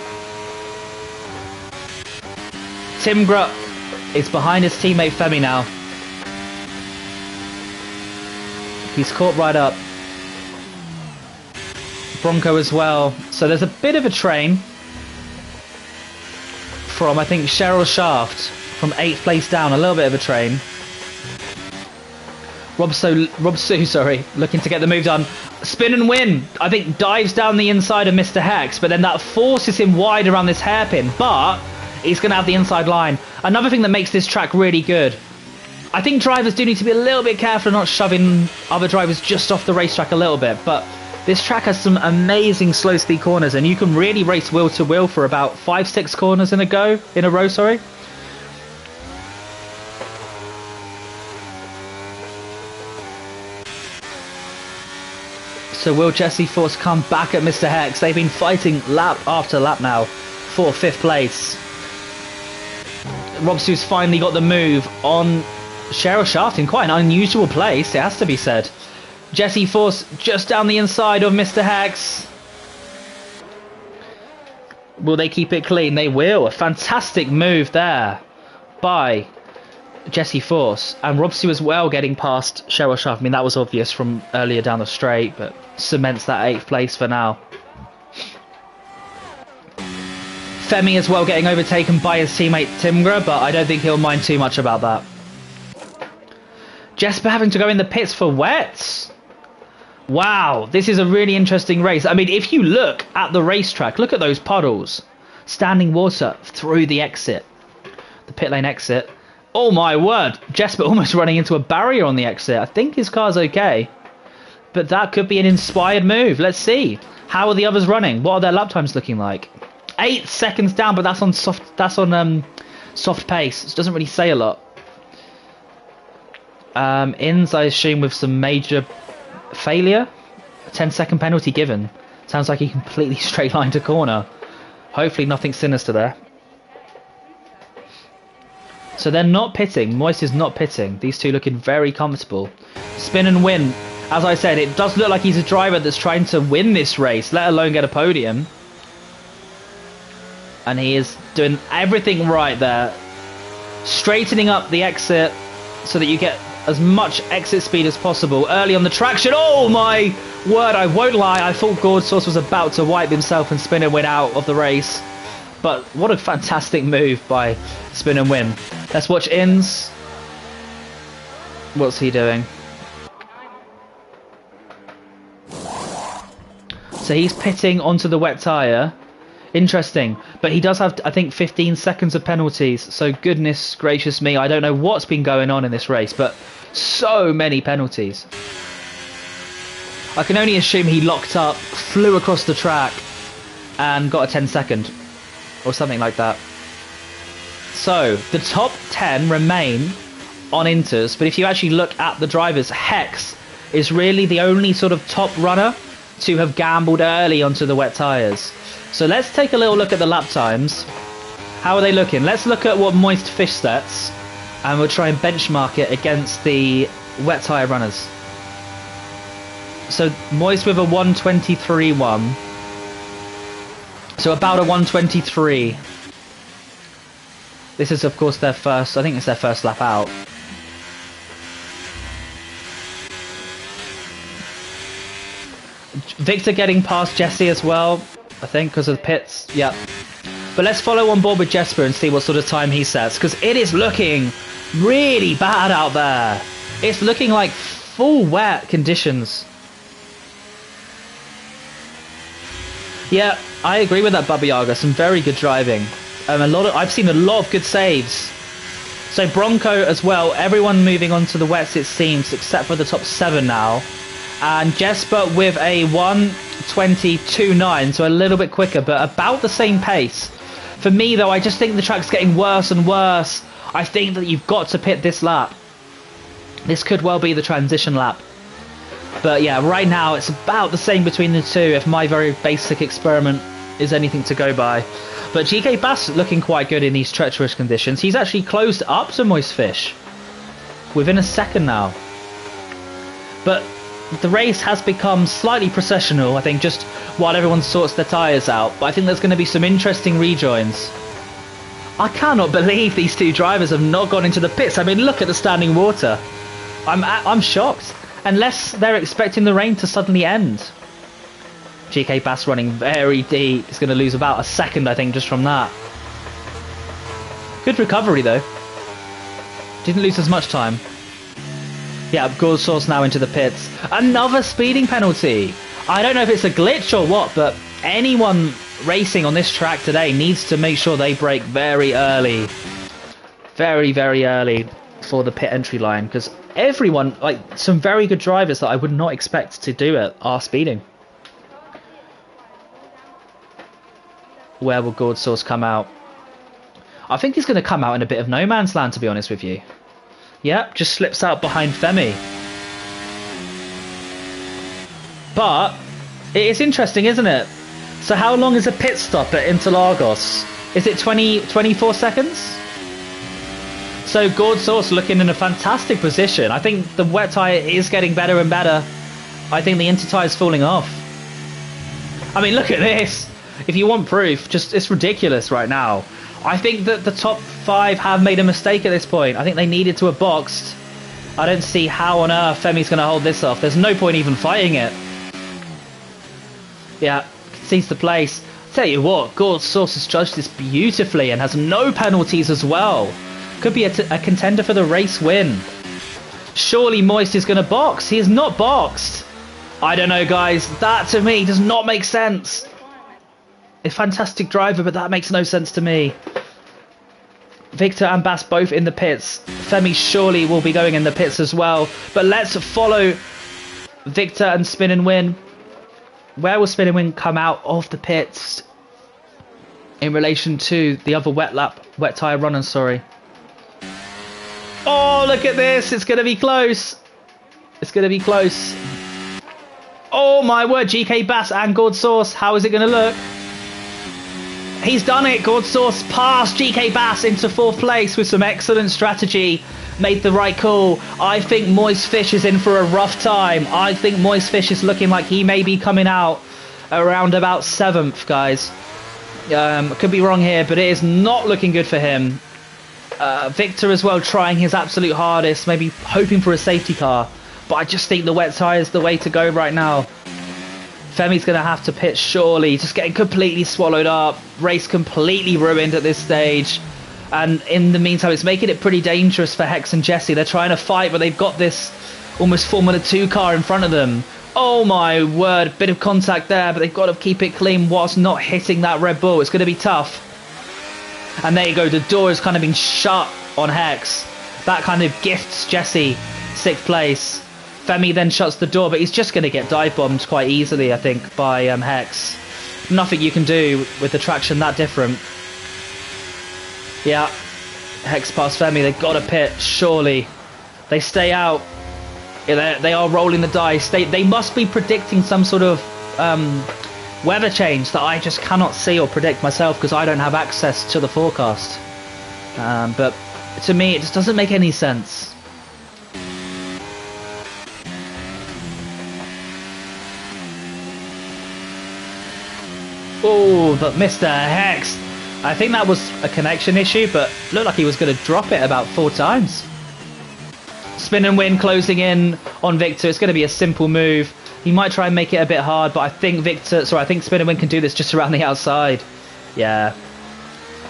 Speaker 1: Tim Grutt is behind his teammate Femi now. He's caught right up. Bronco as well. So there's a bit of a train from, I think, Cheryl Shaft from 8th place down. A little bit of a train. Rob Sue, sorry, looking to get the move done. Spin and win. I think dives down the inside of Mr. Hex, but then that forces him wide around this hairpin. But he's going to have the inside line. Another thing that makes this track really good. I think drivers do need to be a little bit careful not shoving other drivers just off the racetrack a little bit. But this track has some amazing slow speed corners, and you can really race wheel to wheel for about 5-6 corners in a row. Sorry. So will Jesse Force come back at Mr. Hex? They've been fighting lap after lap now for 5th place. Rob Sue's finally got the move on Cheryl Shaft in quite an unusual place, it has to be said. Jesse Force just down the inside of Mr. Hex. Will they keep it clean? They will. A fantastic move there by Jesse Force. And Rob Sue as well getting past Cheryl Shaft. I mean, that was obvious from earlier down the straight, but cements that 8th place for now. Femi as well getting overtaken by his teammate Timgra, but I don't think he'll mind too much about that. Jesper having to go in the pits for wets. Wow, this is a really interesting race. I mean, if you look at the racetrack, look at those puddles. Standing water through the exit. The pit lane exit. Oh my word, Jesper almost running into a barrier on the exit. I think his car's okay. But that could be an inspired move. Let's see. How are the others running? What are their lap times looking like? 8 seconds down, but that's on soft pace. It doesn't really say a lot. Inns, I assume, with some major failure. A 10-second penalty given. Sounds like he completely straight lined a corner. Hopefully nothing sinister there. So they're not pitting. Moist is not pitting. These two looking very comfortable. Spin and win. As I said, it does look like he's a driver that's trying to win this race, let alone get a podium. And he is doing everything right there. Straightening up the exit so that you get as much exit speed as possible. Early on the traction. Oh my word, I won't lie. I thought Gordsource was about to wipe himself and Spin and Win out of the race. But what a fantastic move by Spin and Win. Let's watch Inns. What's he doing? So he's pitting onto the wet tyre. Interesting. But he does have, I think, 15 seconds of penalties. So goodness gracious me, I don't know what's been going on in this race, but so many penalties. I can only assume he locked up, flew across the track, and got a 10-second. Or something like that. So, the top 10 remain on Inters, but if you actually look at the drivers, Hex is really the only sort of top runner. to have gambled early onto the wet tyres. So let's take a little look at the lap times. How are they looking? Let's look at what Moist Fish sets, and we'll try and benchmark it against the wet tyre runners. So Moist with a 1:23.1. So about a 1:23. This is of course their first, I think it's their first lap out. Victor getting past Jesse as well, I think, because of the pits. Yep. But let's follow on board with Jesper and see what sort of time he sets, because it is looking really bad out there. It's looking like full wet conditions. Yeah, I agree with that, Bubba Yaga. Some very good driving. I've seen a lot of good saves. So Bronco as well. Everyone moving on to the wets, it seems, except for the top 7 now. And Jesper with a 1:22.9, so a little bit quicker, but about the same pace. For me, though, I just think the track's getting worse and worse. I think that you've got to pit this lap. This could well be the transition lap. But yeah, right now it's about the same between the two, if my very basic experiment is anything to go by. But GK Bass looking quite good in these treacherous conditions. He's actually closed up to Moist Fish within a second now. But the race has become slightly processional, I think, just while everyone sorts their tyres out. But I think there's going to be some interesting rejoins. I cannot believe these two drivers have not gone into the pits. I mean, look at the standing water. I'm shocked. Unless they're expecting the rain to suddenly end. GK Bass running very deep. He's going to lose about a second, I think, just from that. Good recovery, though. Didn't lose as much time. Yeah, Gold Source now into the pits. Another speeding penalty. I don't know if it's a glitch or what, but anyone racing on this track today needs to make sure they brake very early. Very, very early for the pit entry line, because everyone, like some very good drivers that I would not expect to do it, are speeding. Where will Gold Source come out? I think he's going to come out in a bit of no man's land, to be honest with you. Yep, just slips out behind Femi. But it is interesting, isn't it? So how long is a pit stop at Interlagos? Is it 24 seconds? So Gold Source looking in a fantastic position. I think the wet tyre is getting better and better. I think the inter tyre is falling off. I mean, look at this. If you want proof, just it's ridiculous right now. I think that the top 5 have made a mistake at this point. I think they needed to have boxed. I don't see how on earth Femi's going to hold this off. There's no point even fighting it. Yeah, concedes the place. Tell you what, Gold Source has judged this beautifully and has no penalties as well. Could be a contender for the race win. Surely Moist is going to box. He has not boxed. I don't know, guys. That to me does not make sense. A fantastic driver, but that makes no sense to me. Victor and Bass both in the pits. Femi surely will be going in the pits as well. But let's follow Victor and Spin and Win. Where will Spin and Win come out of the pits in relation to the other wet tyre runners, sorry. Oh, look at this. It's going to be close. It's going to be close. Oh, my word. GK Bass and Gold Source. How is it going to look? He's done it. Gold Source passed GK Bass into 4th place with some excellent strategy. Made the right call. I think Moist Fish is in for a rough time. I think Moist Fish is looking like he may be coming out around about 7th, guys. Could be wrong here, but it is not looking good for him. Victor as well trying his absolute hardest, maybe hoping for a safety car. But I just think the wet tyre is the way to go right now. Femi's going to have to pit surely, just getting completely swallowed up. Race completely ruined at this stage. And in the meantime, it's making it pretty dangerous for Hex and Jesse. They're trying to fight, but they've got this almost Formula 2 car in front of them. Oh my word, bit of contact there, but they've got to keep it clean whilst not hitting that Red Bull. It's going to be tough. And there you go, the door has kind of been shut on Hex. That kind of gifts Jesse 6th place. Femi then shuts the door, but he's just going to get dive bombed quite easily, I think, by Hex. Nothing you can do with the traction that different. Yeah, Hex past Femi. They've got to pit, surely. They stay out. They are rolling the dice. They must be predicting some sort of weather change that I just cannot see or predict myself because I don't have access to the forecast. But to me, it just doesn't make any sense. Oh, but Mr. Hex, I think that was a connection issue, but looked like he was going to drop it about 4 times. Spin and win closing in on Victor. It's going to be a simple move. He might try and make it a bit hard, but I think I think Spin and Win can do this just around the outside. Yeah.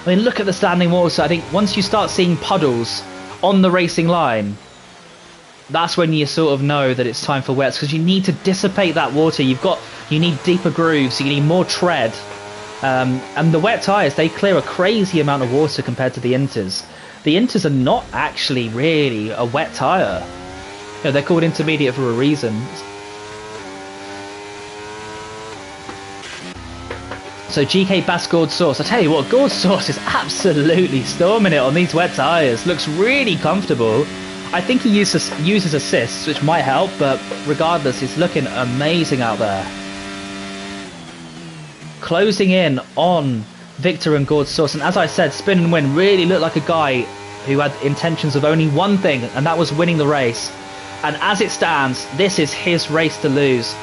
Speaker 1: I mean, look at the standing water. I think once you start seeing puddles on the racing line, that's when you sort of know that it's time for wets, because you need to dissipate that water. You need deeper grooves, you need more tread. And the wet tyres, they clear a crazy amount of water compared to the Inters. The Inters are not actually really a wet tyre. You know, they're called intermediate for a reason. So GK Bass Gourd Sauce. I tell you what, Gourd Sauce is absolutely storming it on these wet tyres. Looks really comfortable. I think he uses assists, which might help, but regardless, he's looking amazing out there. Closing in on Victor and Gourd Sauce, and as I said, Spin and Win really looked like a guy who had intentions of only one thing, and that was winning the race. And as it stands, this is his race to lose.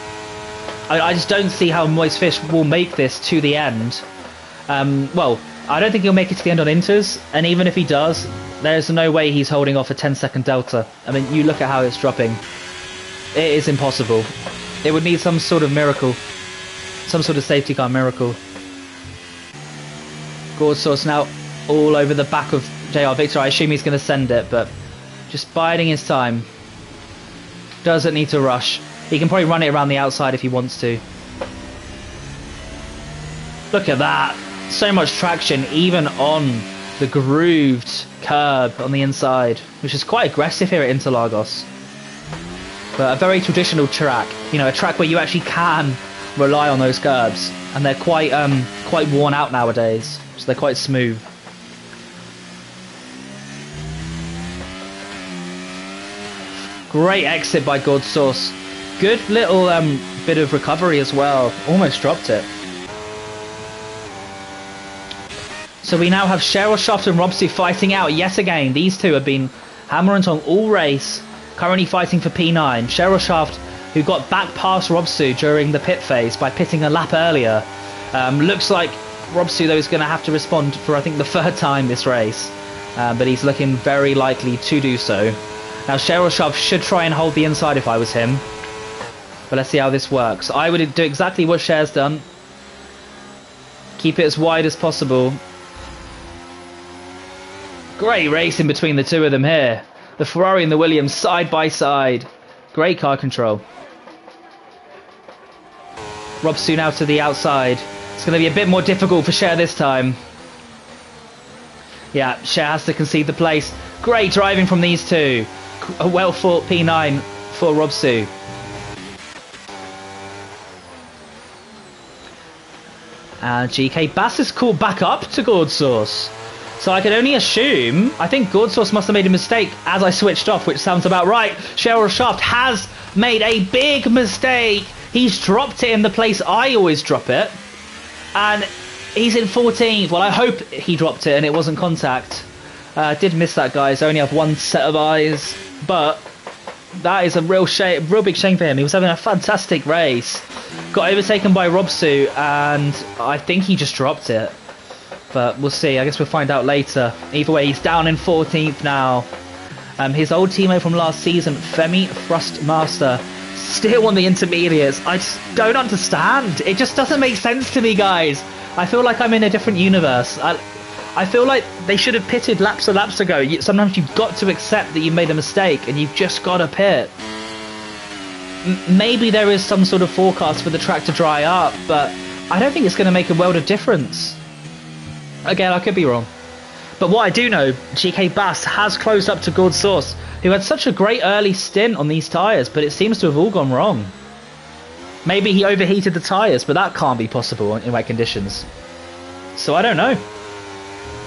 Speaker 1: I just don't see how Moist Fish will make this to the end. Well, I don't think he'll make it to the end on Inters, and even if he does, there's no way he's holding off a 10-second delta. I mean, you look at how it's dropping. It is impossible. It would need some sort of miracle. Some sort of safety car miracle. Gourd Sauce now all over the back of JR Victor. I assume he's going to send it, but just biding his time. Doesn't need to rush. He can probably run it around the outside if he wants to. Look at that. So much traction even on the grooved curb on the inside, which is quite aggressive here at Interlagos. But a very traditional track. You know, a track where you actually can rely on those curbs. And they're quite worn out nowadays. So they're quite smooth. Great exit by Gourd Sauce. Good little bit of recovery as well. Almost dropped it. So we now have Cheryl Shaft and Robsy fighting out yet again. These two have been hammer and tong all race. Currently fighting for P9. Cheryl Shaft, who got back past Robsu during the pit phase by pitting a lap earlier. Looks like Robsu, though, is going to have to respond for, I think, the 3rd time this race. But he's looking very likely to do so. Now, Cheryl Shaft should try and hold the inside if I was him. But let's see how this works. I would do exactly what Cher's done. Keep it as wide as possible. Great racing between the two of them here. The Ferrari and the Williams side by side. Great car control. Robsu now to the outside. It's going to be a bit more difficult for Cher this time. Yeah, Cher has to concede the place. Great driving from these two. A well fought P9 for Robsu. And GK Bass is called back up to Gourd Sauce. So I can only assume, I think Gourd Sauce must have made a mistake as I switched off, which sounds about right. Cheryl Shaft has made a big mistake. He's dropped it in the place I always drop it. And he's in 14th. Well, I hope he dropped it and it wasn't contact. Did miss that, guys. I only have one set of eyes. But that is a real shame, real big shame for him. He was having a fantastic race. Got overtaken by Robsu, and I think he just dropped it. But we'll see. I guess we'll find out later. Either way, he's down in 14th now. His old teammate from last season, Femi Thrustmaster, still on the intermediates. I just don't understand. It just doesn't make sense to me, guys. I feel like I'm in a different universe. I feel like they should have pitted laps and laps ago. Sometimes you've got to accept that you've made a mistake and you've just got to pit. Maybe there is some sort of forecast for the track to dry up, but I don't think it's going to make a world of difference. Again, I could be wrong. But what I do know, GK Bass has closed up to Gourd Sauce, who had such a great early stint on these tyres, but it seems to have all gone wrong. Maybe he overheated the tyres, but that can't be possible in wet conditions. So I don't know.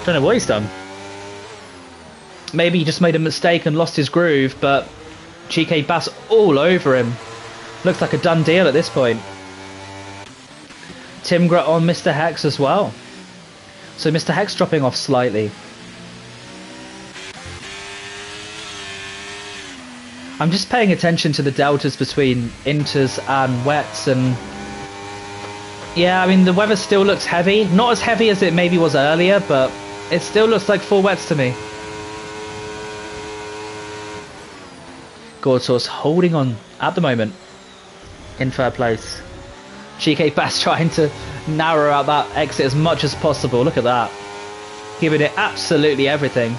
Speaker 1: Don't know what he's done. Maybe he just made a mistake and lost his groove, but GK Bass all over him. Looks like a done deal at this point. Timgra on Mr. Hex as well. So Mr. Hex dropping off slightly. I'm just paying attention to the deltas between inters and wets, and yeah, I mean the weather still looks heavy. Not as heavy as it maybe was earlier, but it still looks like full wets to me. Goldsource holding on at the moment in third place. GK Bass trying to narrow out that exit as much as possible. Look at that. Giving it absolutely everything.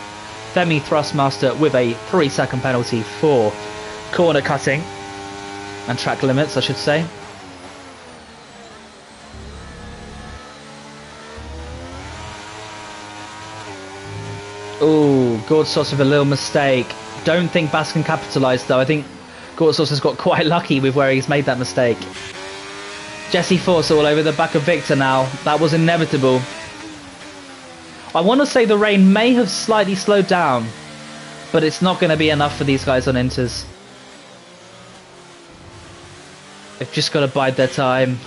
Speaker 1: Femi Thrustmaster with a 3-second penalty for corner cutting and track limits, I should say. Ooh, Goldsource with a little mistake. Don't think Bass can capitalise though. I think Goldsource has got quite lucky with where he's made that mistake. Jesse Force all over the back of Victor now. That was inevitable. I want to say the rain may have slightly slowed down, but it's not going to be enough for these guys on inters. They've just got to bide their time.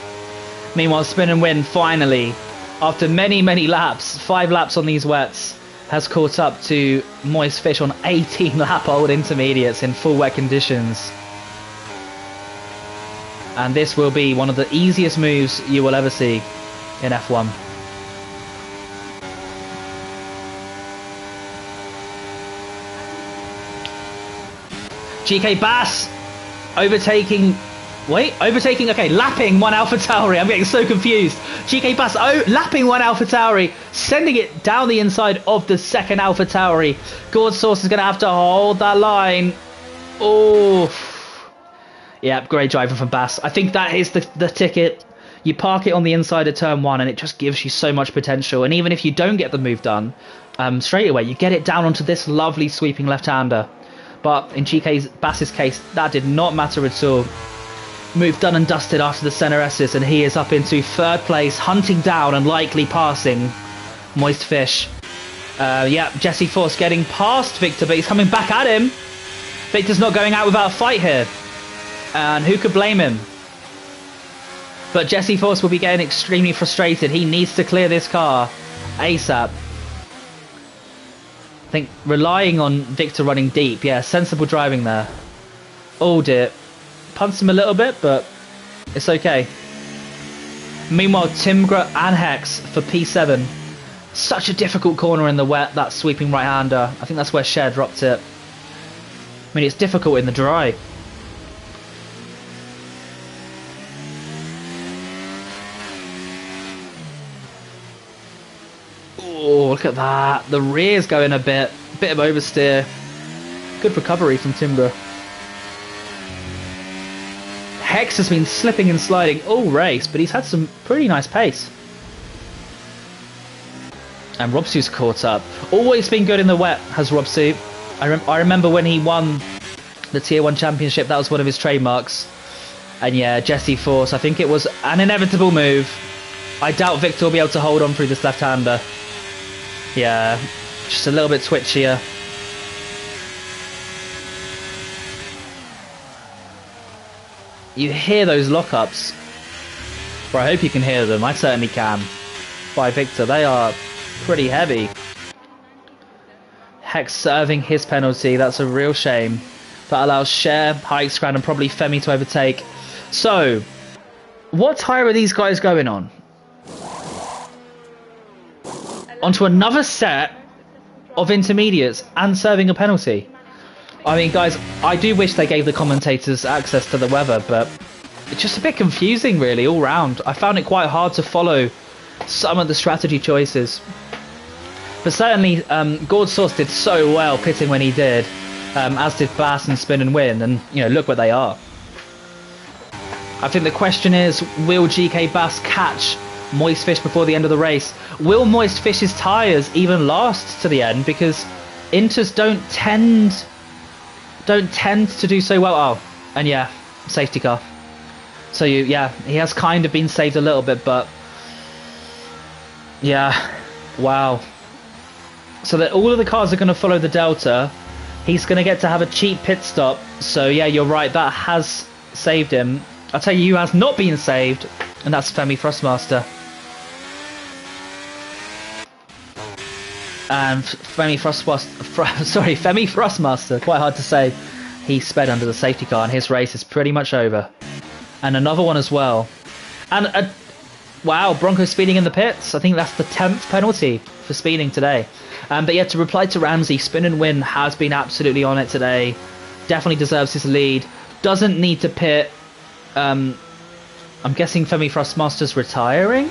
Speaker 1: Meanwhile, Spin and Win finally, after many laps, 5 laps on these wets, has caught up to Moist Fish on 18 lap old intermediates in full wet conditions. And this will be one of the easiest moves you will ever see in F1. GK Bass overtaking, okay, lapping one Alpha Tauri. I'm getting so confused. GK Bass lapping one Alpha Tauri, sending it down the inside of the second Alpha Tauri. Goldsource is going to have to hold that line. Oh, yeah, great driving from Bass. I think that is the ticket. You park it on the inside of turn 1 and it just gives you so much potential. And even if you don't get the move done straight away, you get it down onto this lovely sweeping left-hander. But in GK Bass's case, that did not matter at all. Move done and dusted after the center S's, and he is up into third place, hunting down and likely passing Moist Fish. Yeah, Jesse Force getting past Victor, but he's coming back at him. Victor's not going out without a fight here. And who could blame him? But Jesse Force will be getting extremely frustrated. He needs to clear this car ASAP. I think relying on Victor running deep. Yeah, sensible driving there. Oh dear. Punts him a little bit, but it's okay. Meanwhile, Timgra and Hex for P7. Such a difficult corner in the wet, that sweeping right-hander. I think that's where Cher dropped it. I mean, it's difficult in the dry. Oh, look at that. The rear's going a bit of oversteer. Good recovery from Timber. Hex has been slipping and sliding all race, but he's had some pretty nice pace. And Robsu's caught up. Always been good in the wet, has Robsu. I remember when he won the Tier 1 Championship, that was one of his trademarks. And yeah, Jesse Force, I think it was an inevitable move. I doubt Victor will be able to hold on through this left-hander. Yeah, just a little bit twitchier. You hear those lockups. Or I hope you can hear them. I certainly can. By Victor, they are pretty heavy. Hex serving his penalty. That's a real shame. That allows Cher, Hikescran, and probably Femi to overtake. So, what tire are these guys going on? Onto another set of intermediates and serving a penalty. I mean, guys, I do wish they gave the commentators access to the weather, but it's just a bit confusing, really, all round. I found it quite hard to follow some of the strategy choices. But certainly, Goldsource did so well pitting when he did, as did Bass and Spin and Win, and, you know, look where they are. I think the question is, will GK Bass catch Moist Fish before the end of the race? Will Moist Fish's tyres even last to the end? Because Inters don't tend to do so well. Oh, and yeah, safety car. So yeah, he has kind of been saved a little bit, but yeah, wow. So that all of the cars are going to follow the Delta. He's going to get to have a cheap pit stop. So yeah, you're right, that has saved him. I'll tell you who has not been saved. And that's Femi Frostmaster. And Femi Frostmaster, quite hard to say. He sped under the safety car and his race is pretty much over. And another one as well. And wow, Bronco speeding in the pits. I think that's the 10th penalty for speeding today. But yeah, to reply to Ramsey, Spin and Win has been absolutely on it today. Definitely deserves his lead. Doesn't need to pit. I'm guessing Femi Frostmaster's retiring?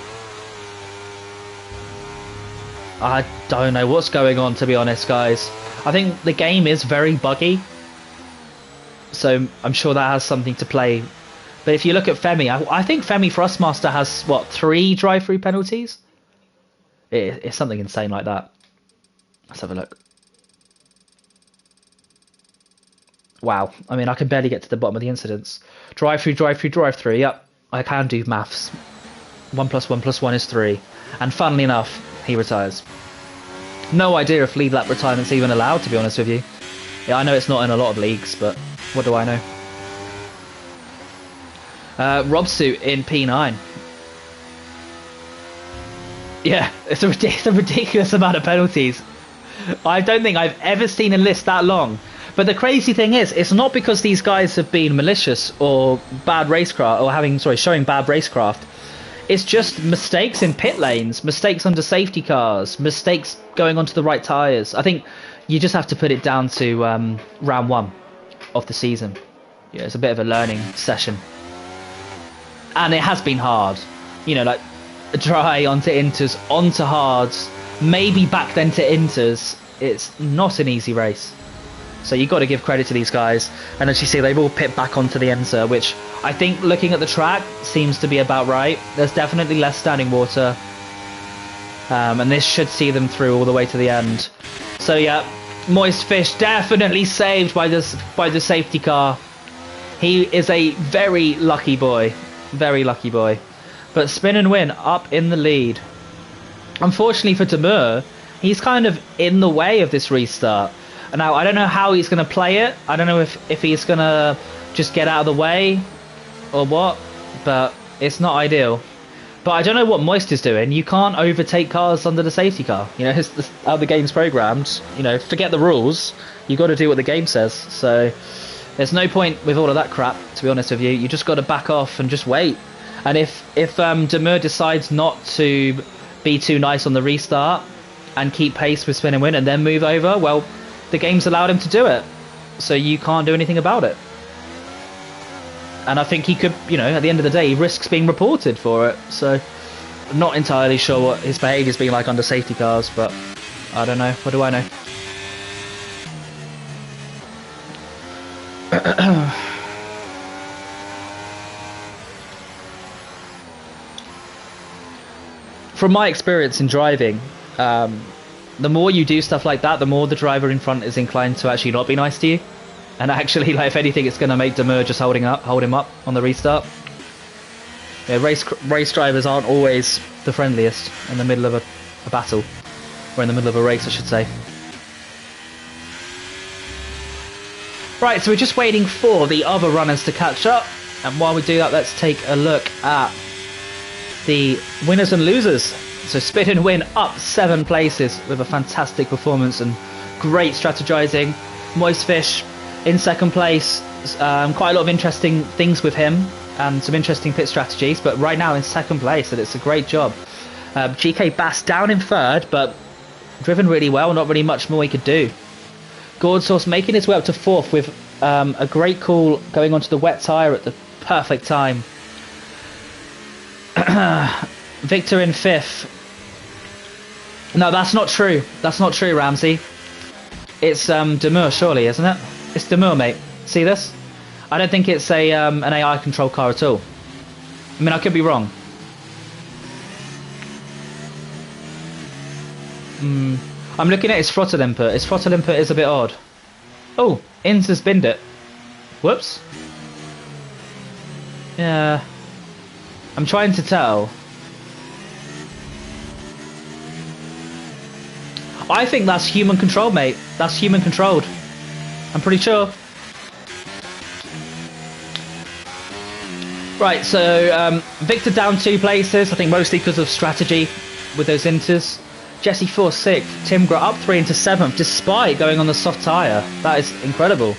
Speaker 1: I don't know what's going on, to be honest, guys. I think the game is very buggy. So I'm sure that has something to play. But if you look at Femi, I think Femi Frostmaster has, what, 3 drive-through penalties? It's something insane like that. Let's have a look. Wow. I mean, I can barely get to the bottom of the incidents. Drive-through, drive-through, drive-through. Yep, I can do maths. 1 + 1 + 1 is 3. And funnily enough, he retires. No idea if lead lap retirement's even allowed, to be honest with you. Yeah, I know it's not in a lot of leagues, but what do I know? Robsuit in P9. Yeah, it's a ridiculous amount of penalties. I don't think I've ever seen a list that long. But the crazy thing is, it's not because these guys have been malicious or bad racecraft, or showing bad racecraft. It's just mistakes in pit lanes, mistakes under safety cars, mistakes going onto the right tyres. I think you just have to put it down to round 1 of the season. Yeah, it's a bit of a learning session. And it has been hard. You know, like dry onto inters, onto hards, maybe back then to inters. It's not an easy race. So you've got to give credit to these guys. And as you see, they've all pit back onto the enter, which I think, looking at the track, seems to be about right. There's definitely less standing water. And this should see them through all the way to the end. So yeah, Moist Fish definitely saved by the safety car. He is a very lucky boy. Very lucky boy. But Spin and Win up in the lead. Unfortunately for Demur, he's kind of in the way of this restart. Now, I don't know how he's going to play it. I don't know if he's going to just get out of the way or what, but it's not ideal. But I don't know what Moist is doing. You can't overtake cars under the safety car. You know, how the game's programmed. You know, forget the rules. You got to do what the game says. So there's no point with all of that crap, to be honest with you. You just got to back off and just wait. And if Demur decides not to be too nice on the restart and keep pace with Spin and Win and then move over, well, the game's allowed him to do it, so you can't do anything about it. And I think he could, you know, at the end of the day, he risks being reported for it. So I'm not entirely sure what his behaviour's been like under safety cars, but I don't know. What do I know? From my experience in driving, the more you do stuff like that, the more the driver in front is inclined to actually not be nice to you. And actually, like, if anything, it's going to make Demur just hold him up on the restart. Yeah, race drivers aren't always the friendliest in the middle of a battle. Or in the middle of a race, I should say. Right, so we're just waiting for the other runners to catch up. And while we do that, let's take a look at the winners and losers. So Spin and Win up 7 places with a fantastic performance and great strategizing. Moist Fish in 2nd place. Quite a lot of interesting things with him and some interesting pit strategies, but right now in 2nd place, and it's a great job. GK Bass down in 3rd, but driven really well, not really much more he could do. Gourdsauce making his way up to 4th with a great call going onto the wet tyre at the perfect time. Victor in 5th. No, that's not true. That's not true, Ramsey. It's Demur, surely, isn't it? It's Demur, mate. See this? I don't think it's a an AI control car at all. I mean, I could be wrong. I'm looking at his throttle input. His throttle input is a bit odd. Oh, Inns has binned it. Whoops. Yeah. I'm trying to tell. I think that's human controlled, mate. That's human controlled. I'm pretty sure. Right, so Victor down 2 places, I think mostly because of strategy with those inters. Jesse 4th, 6th, Timgra up 3 into 7th, despite going on the soft tyre. That is incredible.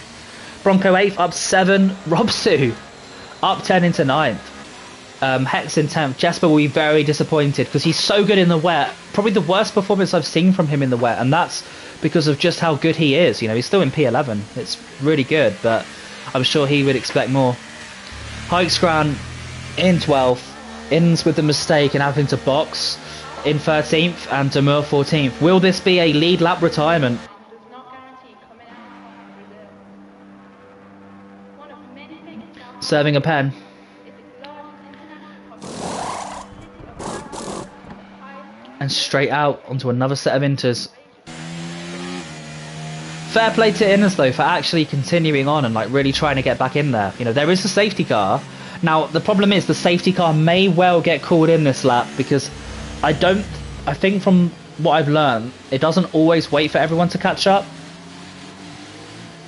Speaker 1: Bronco 8th, up 7, Robsu up 10 into 9th. Hex in 10th. Jesper will be very disappointed because he's so good in the wet. Probably the worst performance I've seen from him in the wet, and that's because of just how good he is. You know, he's still in P11. It's really good, but I'm sure he would expect more. Hikescran in 12th. Ins with the mistake and having to box in 13th, and Demur 14th. Will this be a lead lap retirement? Serving a pen. And straight out onto another set of inters. Fair play to Inners though for actually continuing on and like really trying to get back in there. You know, there is a safety car. Now the problem is the safety car may well get called in this lap because I think from what I've learned, it doesn't always wait for everyone to catch up.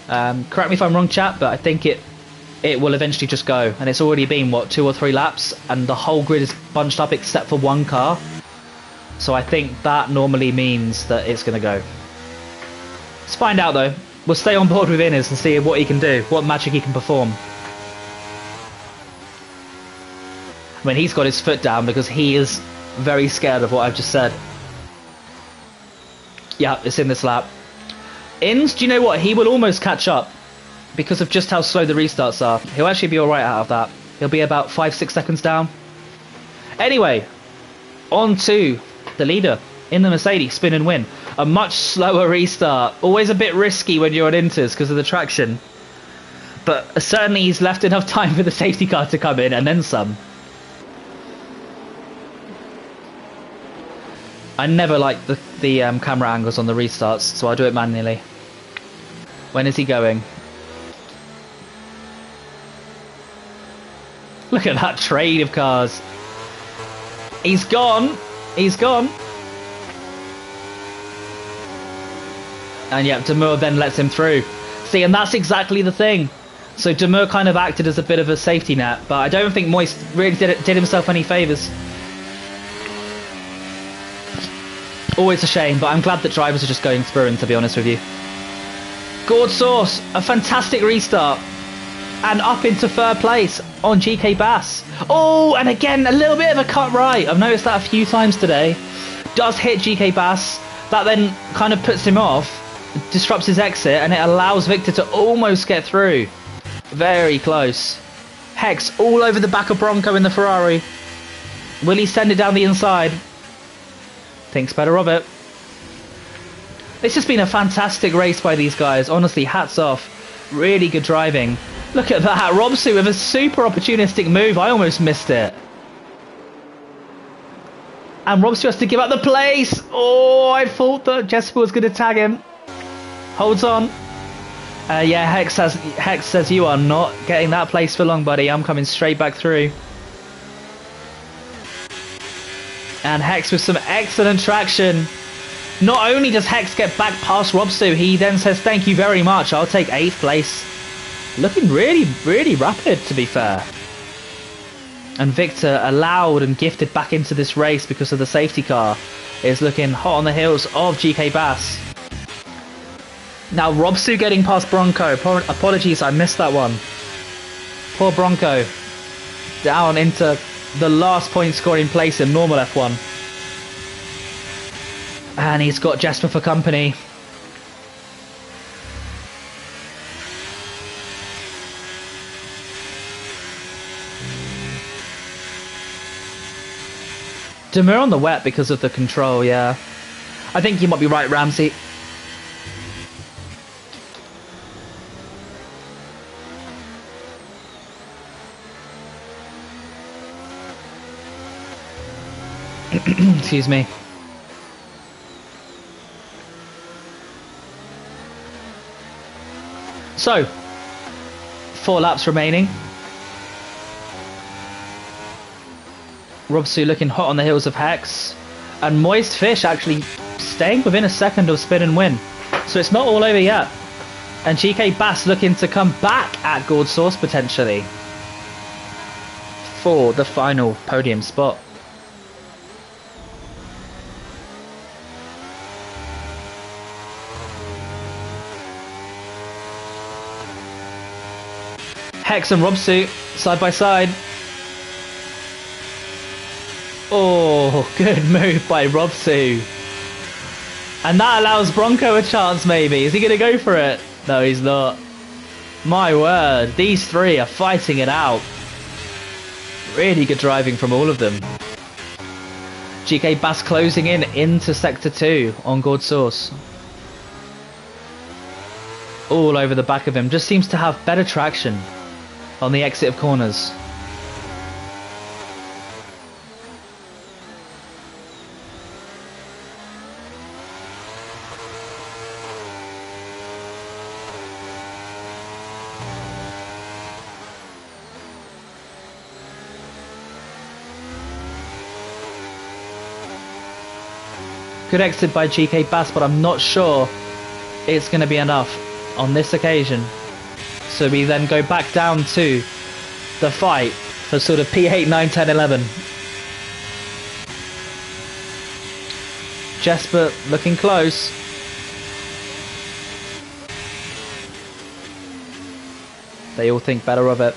Speaker 1: Correct me if I'm wrong, chat, but I think it will eventually just go, and it's already been what 2 or 3 laps and the whole grid is bunched up except for one car. So I think that normally means that it's going to go. Let's find out though. We'll stay on board with Innes and see what he can do, what magic he can perform. I mean, he's got his foot down because he is very scared of what I've just said. Yeah, it's in this lap. Inns, do you know what? He will almost catch up because of just how slow the restarts are. He'll actually be alright out of that. He'll be about 5-6 seconds down. Anyway, on to the leader in the Mercedes, spin and win. A much slower restart. Always a bit risky when you're on inters because of the traction. But certainly he's left enough time for the safety car to come in and then some. I never like the camera angles on the restarts, so I'll do it manually. When is he going? Look at that trade of cars. He's gone. He's gone. And yeah, Demur then lets him through. See, and that's exactly the thing. So Demur kind of acted as a bit of a safety net, but I don't think Moist really did himself any favours. Always a shame, but I'm glad that drivers are just going through him, to be honest with you. Gord Sauce, a fantastic restart. And up into 3rd place on GK Bass. Oh, and again, a little bit of a cut right. I've noticed that a few times today. Does hit GK Bass. That then kind of puts him off, disrupts his exit, and it allows Victor to almost get through. Very close. Hex all over the back of Bronco in the Ferrari. Will he send it down the inside? Thinks better of it. It's just been a fantastic race by these guys. Honestly, hats off. Really good driving. Look at that. Robsu with a super opportunistic move. I almost missed it. And Robsu has to give up the place. Oh, I thought that Jesper was going to tag him. Holds on. Yeah, Hex says you are not getting that place for long, buddy. I'm coming straight back through. And Hex with some excellent traction. Not only does Hex get back past Robsu, he then says thank you very much. I'll take 8th place. Looking really, really rapid, to be fair. And Victor, allowed and gifted back into this race because of the safety car, is looking hot on the heels of GK Bass. Now Robsu getting past Bronco. Apologies, I missed that one. Poor Bronco. Down into the last point scoring place in normal F1. And he's got Jesper for company. Demur on the wet because of the control, yeah. I think you might be right, Ramsey. Excuse me. So, 4 laps remaining. Robsu looking hot on the heels of Hex. And Moist Fish actually staying within a second of spin and win. So it's not all over yet. And GK Bass looking to come back at Gord Sauce potentially. for the final podium spot. Hex and Robsu side by side. Oh, good move by Robsu. And that allows Bronco a chance maybe. Is he going to go for it? No, he's not. My word, these three are fighting it out. Really good driving from all of them. GK Bass closing in into Sector 2 on Gord Source. All over the back of him. Just seems to have better traction on the exit of corners. Good exit by GK Bass, but I'm not sure it's going to be enough on this occasion. So we then go back down to the fight for sort of P8, 9, 10, 11. Jesper looking close. They all think better of it.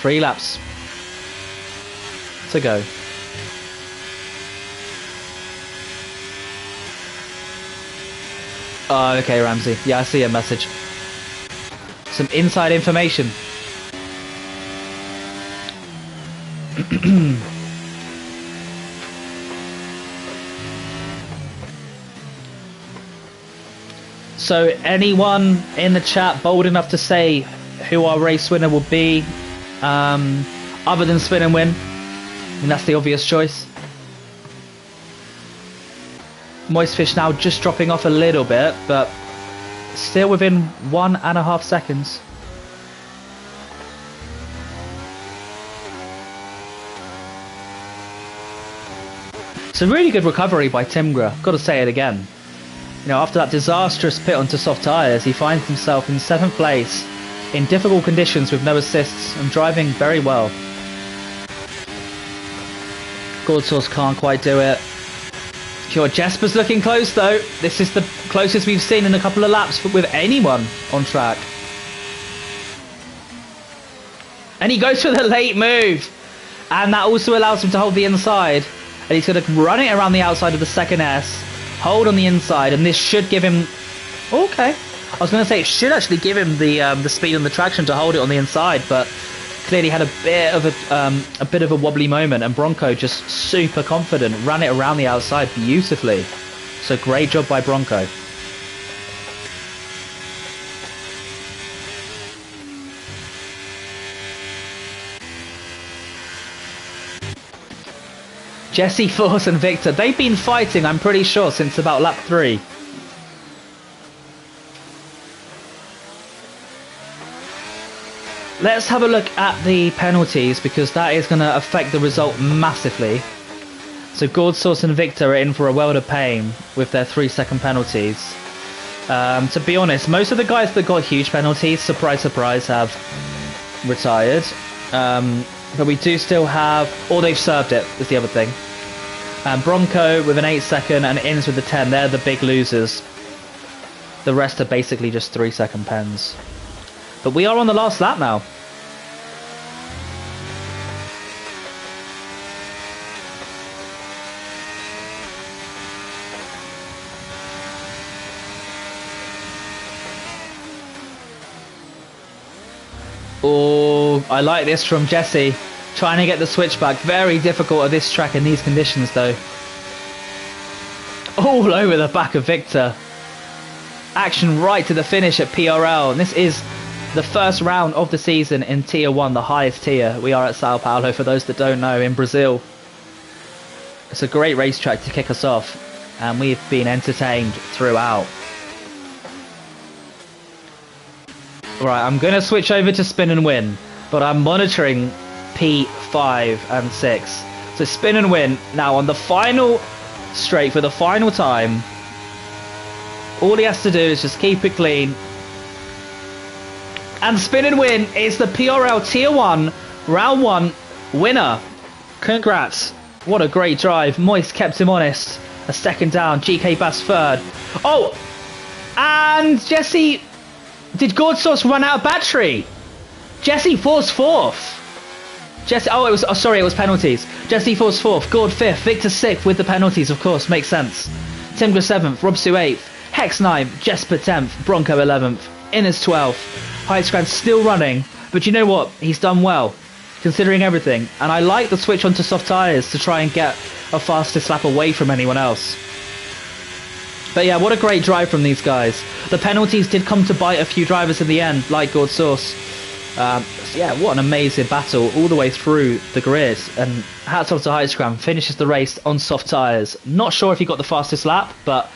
Speaker 1: 3 laps to go. Oh, okay, Ramsey. Yeah, I see a message. Some inside information. So, anyone in the chat bold enough to say who our race winner will be, other than Spin and Win? I mean, that's the obvious choice. Moist Fish now just dropping off a little bit, but still within 1.5 seconds. It's a really good recovery by Timgra, got to say it again. You know, after that disastrous pit onto soft tyres, he finds himself in 7th place in difficult conditions with no assists and driving very well. Gord Source can't quite do it. Sure, Jesper's looking close though. This is the closest we've seen in a couple of laps with anyone on track. And he goes for the late move. And that also allows him to hold the inside. And he's going to run it around the outside of the second S. Hold on the inside. And this should give him... Okay. I was going to say it should actually give him the speed and the traction to hold it on the inside. But clearly had a bit of a wobbly moment, and Bronco just super confident, ran it around the outside beautifully. So great job by Bronco. Jesse, Force and Victor, they've been fighting, I'm pretty sure, since about lap 3. Let's have a look at the penalties, because that is going to affect the result massively. So Gord Source and Victor are in for a world of pain with their 3-second penalties. To be honest, most of the guys that got huge penalties, surprise surprise, have retired. But we do still have... or they've served it, is the other thing. Bronco with an 8-second and Inns with the 10, they're the big losers. The rest are basically just 3-second pens. But we are on the last lap now. Oh, I like this from Jesse. Trying to get the switchback. Very difficult at this track in these conditions though. All over the back of Victor. Action right to the finish at PRL. And this is the first round of the season in Tier 1, the highest tier. We are at Sao Paulo, for those that don't know, in Brazil. It's a great racetrack to kick us off, and we've been entertained throughout. Right, I'm going to switch over to Spin and Win, but I'm monitoring P5 and 6. So Spin and Win now on the final straight for the final time. All he has to do is just keep it clean. And Spin and Win is the PRL Tier 1 Round 1 winner. Congrats. What a great drive. Moist kept him honest. A second down. GK Bass third. Oh! And Jesse... Did Gordsauce run out of battery? Jesse falls fourth. Jesse... Oh, it was... Oh, sorry, it was penalties. Jesse falls fourth. Gord fifth. Victor sixth with the penalties, of course. Makes sense. Timgra seventh. Robsu eighth. Hex ninth. Jesper 10th. Bronco 11th. Innes 12th. Heisgrand still running. But you know what? He's done well, considering everything. And I like the switch onto soft tyres to try and get a fastest lap away from anyone else. But yeah, what a great drive from these guys. The penalties did come to bite a few drivers in the end, like Gord Sauce. So yeah, what an amazing battle all the way through the grid. And hats off to Heisgram, finishes the race on soft tyres. Not sure if he got the fastest lap, but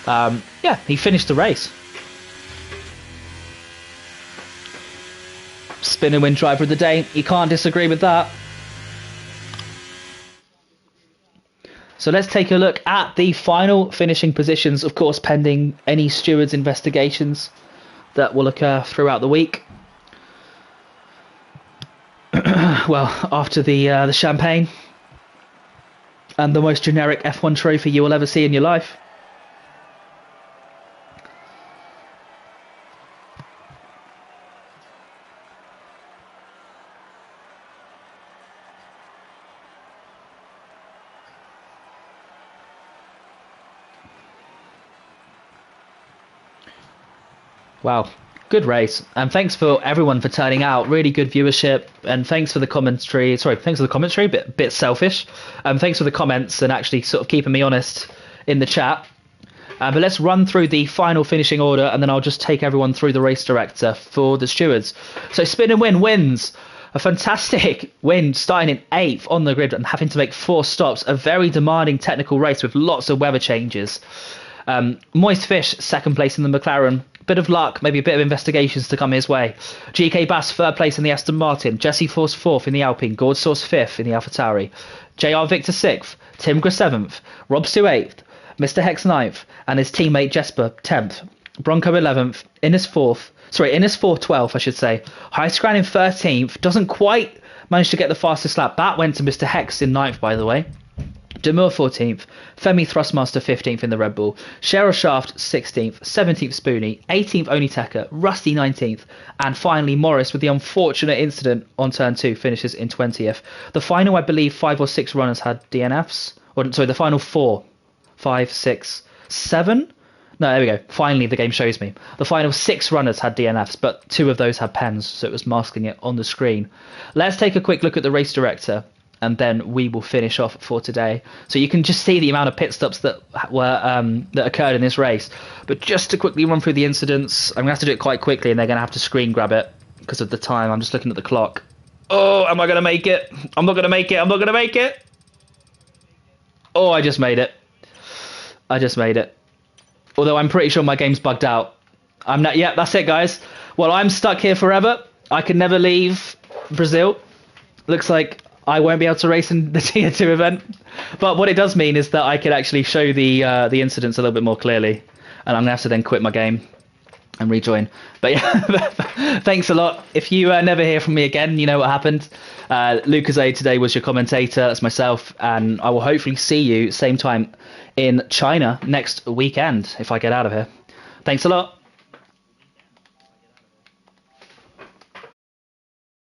Speaker 1: yeah, he finished the race. Spin and Win driver of the day. You can't disagree with that. So let's take a look at the final finishing positions, of course, pending any stewards' investigations that will occur throughout the week. Well, after the champagne and the most generic F1 trophy you will ever see in your life. Wow, good race, and thanks for everyone for turning out. Really good viewership, and thanks for the commentary. Sorry, thanks for the commentary. Bit selfish. Thanks for the comments and actually sort of keeping me honest in the chat. But let's run through the final finishing order, and then I'll just take everyone through the race director for the stewards. So Spin and Win wins. A fantastic win, starting in 8th on the grid and having to make 4 stops. A very demanding technical race with lots of weather changes. Moist Fish, 2nd place in the McLaren. Bit of luck, maybe a bit of investigations to come his way. GK Bass, 3rd place in the Aston Martin. Jesse Force 4th in the Alpine. Gord Sauce 5th in the AlphaTauri. JR Victor 6th. Timgra 7th. Rob Stu 8th. Mr. Hex 9th. And his teammate Jesper 10th. Bronco 11th. Innes 4th. Innes 12th, I should say. Heisgram in 13th. Doesn't quite manage to get the fastest lap. That went to Mr. Hex in 9th, by the way. Demur 14th, Femi Thrustmaster 15th in the Red Bull, Cheryl Shaft 16th, 17th Spoonie, 18th Oniteka, Rusty 19th, and finally Morris with the unfortunate incident on turn 2 finishes in 20th. The final, I believe, 5 or 6 runners had DNFs. The final 4, 5, 6, 7? No, there we go. Finally, the game shows me. The final 6 runners had DNFs, but 2 of those had pens, so it was masking it on the screen. Let's take a quick look at the race director, and then we will finish off for today. So you can just see the amount of pit stops that were that occurred in this race. But just to quickly run through the incidents, I'm going to have to do it quite quickly, and they're going to have to screen grab it because of the time. I'm just looking at the clock. Oh, am I going to make it? I'm not going to make it. I'm not going to make it. Oh, I just made it. I just made it. Although I'm pretty sure my game's bugged out. I'm not. Yeah, that's it, guys. Well, I'm stuck here forever. I can never leave Brazil. Looks like I won't be able to race in the Tier 2 event. But what it does mean is that I could actually show the incidents a little bit more clearly. And I'm going to have to then quit my game and rejoin. But yeah, thanks a lot. If you never hear from me again, you know what happened. Lucas A today was your commentator. That's myself. And I will hopefully see you same time in China next weekend if I get out of here. Thanks a lot.